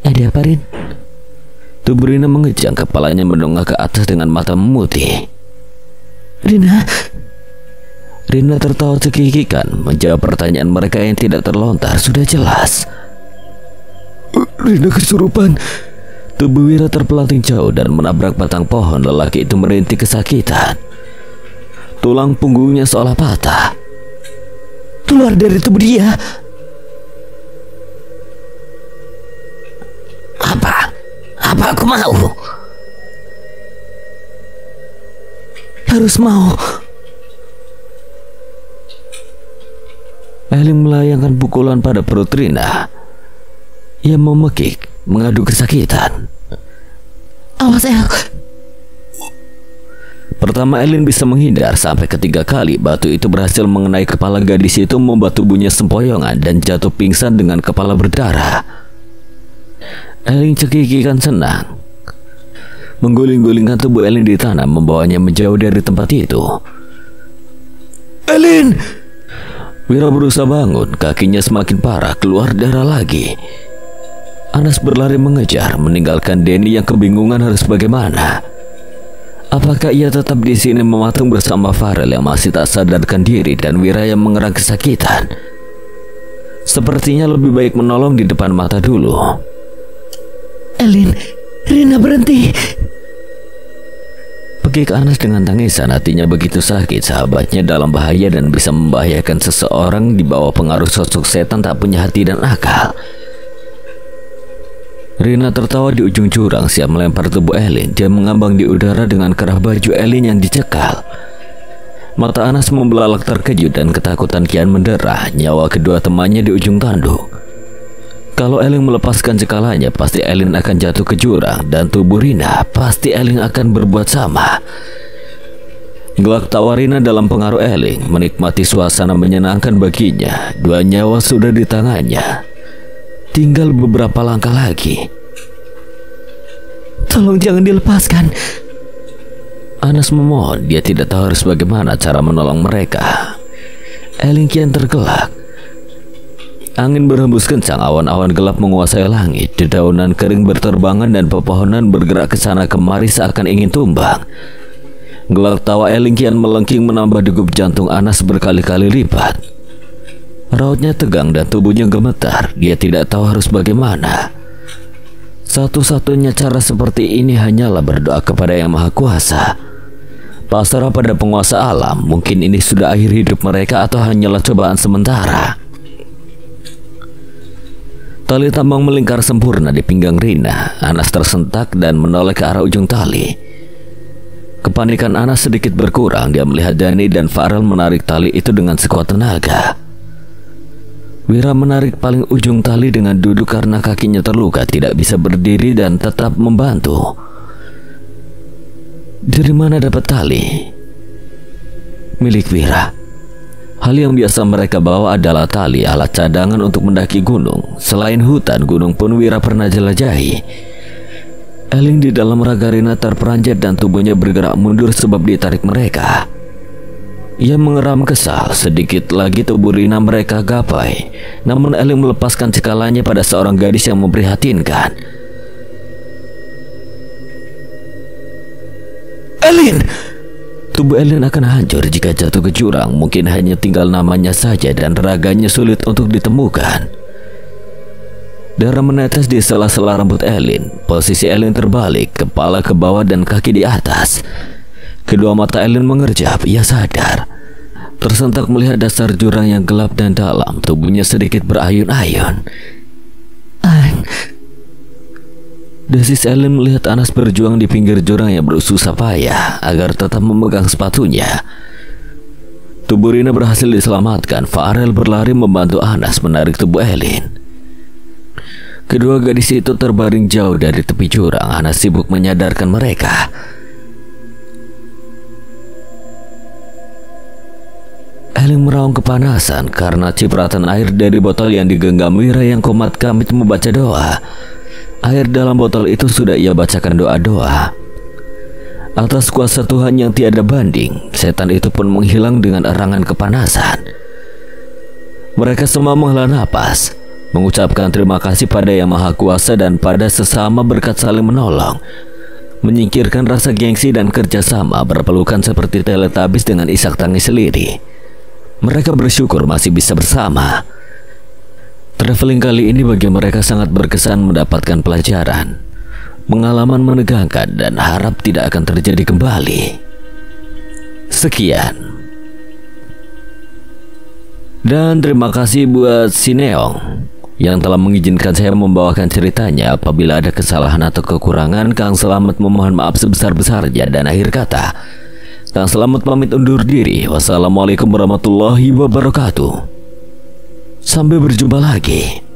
B: Ada apa, Rin?
A: Tubuh Rina mengejang, kepalanya mendongak ke atas dengan mata memutih.
B: Rina
A: tertawa cekikikan, menjawab pertanyaan mereka yang tidak terlontar. Sudah jelas Rina kesurupan. Tubuh Wira terpelanting jauh dan menabrak batang pohon. Lelaki itu merintih kesakitan. Tulang punggungnya seolah patah.
B: Keluar dari tubuh dia.
C: Apa aku mau?
B: Harus mau.
A: Elin melayangkan pukulan pada perut Rina. Ia memekik, mengadu kesakitan.
B: Awas, El.
A: Pertama Elin bisa menghindar, sampai ketiga kali batu itu berhasil mengenai kepala gadis itu, membuat tubuhnya sempoyongan dan jatuh pingsan dengan kepala berdarah. Elin cekikikan senang. Mengguling-gulingkan tubuh Elin di tanah, membawanya menjauh dari tempat itu. Elin! Wira berusaha bangun, kakinya semakin parah, keluar darah lagi. Anas berlari mengejar, meninggalkan Denny yang kebingungan harus bagaimana. Apakah ia tetap di sini mematung bersama Farel yang masih tak sadarkan diri dan Wira yang mengerang kesakitan? Sepertinya lebih baik menolong di depan mata dulu.
B: Elin, Rina berhenti.
A: Pekik Anas dengan tangisan, hatinya begitu sakit. Sahabatnya dalam bahaya dan bisa membahayakan seseorang di bawah pengaruh sosok setan tak punya hati dan akal. Rina tertawa di ujung jurang, siap melempar tubuh Elin. Dia mengambang di udara dengan kerah baju Elin yang dicekal. Mata Anas membelalak terkejut dan ketakutan kian mendera. Nyawa kedua temannya di ujung tanduk. Kalau Elin melepaskan cekalannya, pasti Elin akan jatuh ke jurang, dan tubuh Rina pasti Elin akan berbuat sama. Gelak tawa Rina dalam pengaruh Eling, menikmati suasana menyenangkan baginya. Dua nyawa sudah di tangannya, tinggal beberapa langkah lagi.
B: Tolong jangan dilepaskan.
A: Anas memohon. Dia tidak tahu harus bagaimana cara menolong mereka. Eling kian tergelak. Angin berhembus kencang, awan-awan gelap menguasai langit. Dedaunan kering berterbangan dan pepohonan bergerak ke sana kemari seakan ingin tumbang. Gelak tawa Eling kian melengking, menambah degup jantung Anas berkali-kali lipat. Rautnya tegang dan tubuhnya gemetar. Dia tidak tahu harus bagaimana. Satu-satunya cara seperti ini hanyalah berdoa kepada Yang Maha Kuasa. Pasrah pada penguasa alam. Mungkin ini sudah akhir hidup mereka atau hanyalah cobaan sementara. Tali tambang melingkar sempurna di pinggang Rina. Anas tersentak dan menoleh ke arah ujung tali. Kepanikan Anas sedikit berkurang. Dia melihat Dani dan Farel menarik tali itu dengan sekuat tenaga. Wira menarik paling ujung tali dengan duduk karena kakinya terluka, tidak bisa berdiri dan tetap membantu. Dari mana dapat tali? Milik Wira. Hal yang biasa mereka bawa adalah tali, alat cadangan untuk mendaki gunung. Selain hutan, gunung pun Wira pernah jelajahi. Eling di dalam raga Rina terperanjat dan tubuhnya bergerak mundur sebab ditarik mereka. Ia mengeram kesal. Sedikit lagi tubuh Rina mereka gapai. Namun Eling melepaskan cekalanya pada seorang gadis yang memprihatinkan. Elin! Tubuh Elin akan hancur jika jatuh ke jurang. Mungkin hanya tinggal namanya saja dan raganya sulit untuk ditemukan. Darah menetes di sela-sela rambut Elin. Posisi Elin terbalik, kepala ke bawah dan kaki di atas. Kedua mata Elin mengerjap. Ia sadar. Tersentak melihat dasar jurang yang gelap dan dalam. Tubuhnya sedikit berayun-ayun. Desis Elin melihat Anas berjuang di pinggir jurang yang bersusah payah agar tetap memegang sepatunya. Tubuh Rina berhasil diselamatkan. Farel berlari membantu Anas menarik tubuh Elin. Kedua gadis itu terbaring jauh dari tepi jurang. Anas sibuk menyadarkan mereka. Eling meraung kepanasan karena cipratan air dari botol yang digenggam Wira yang komat kamit membaca doa. Air dalam botol itu sudah ia bacakan doa-doa. Atas kuasa Tuhan yang tiada banding, setan itu pun menghilang dengan erangan kepanasan. Mereka semua menghela napas, mengucapkan terima kasih pada Yang Maha Kuasa dan pada sesama berkat saling menolong, menyingkirkan rasa gengsi dan kerjasama, berpelukan seperti Teletubbies dengan isak tangis sendiri. Mereka bersyukur masih bisa bersama. Traveling kali ini bagi mereka sangat berkesan, mendapatkan pelajaran, pengalaman menegangkan dan harap tidak akan terjadi kembali. Sekian. Dan terima kasih buat Sineong yang telah mengizinkan saya membawakan ceritanya. Apabila ada kesalahan atau kekurangan, Kang Selamat memohon maaf sebesar-besarnya. Dan akhir kata, Kang Selamat pamit undur diri. Wassalamualaikum warahmatullahi wabarakatuh. Sampai berjumpa lagi.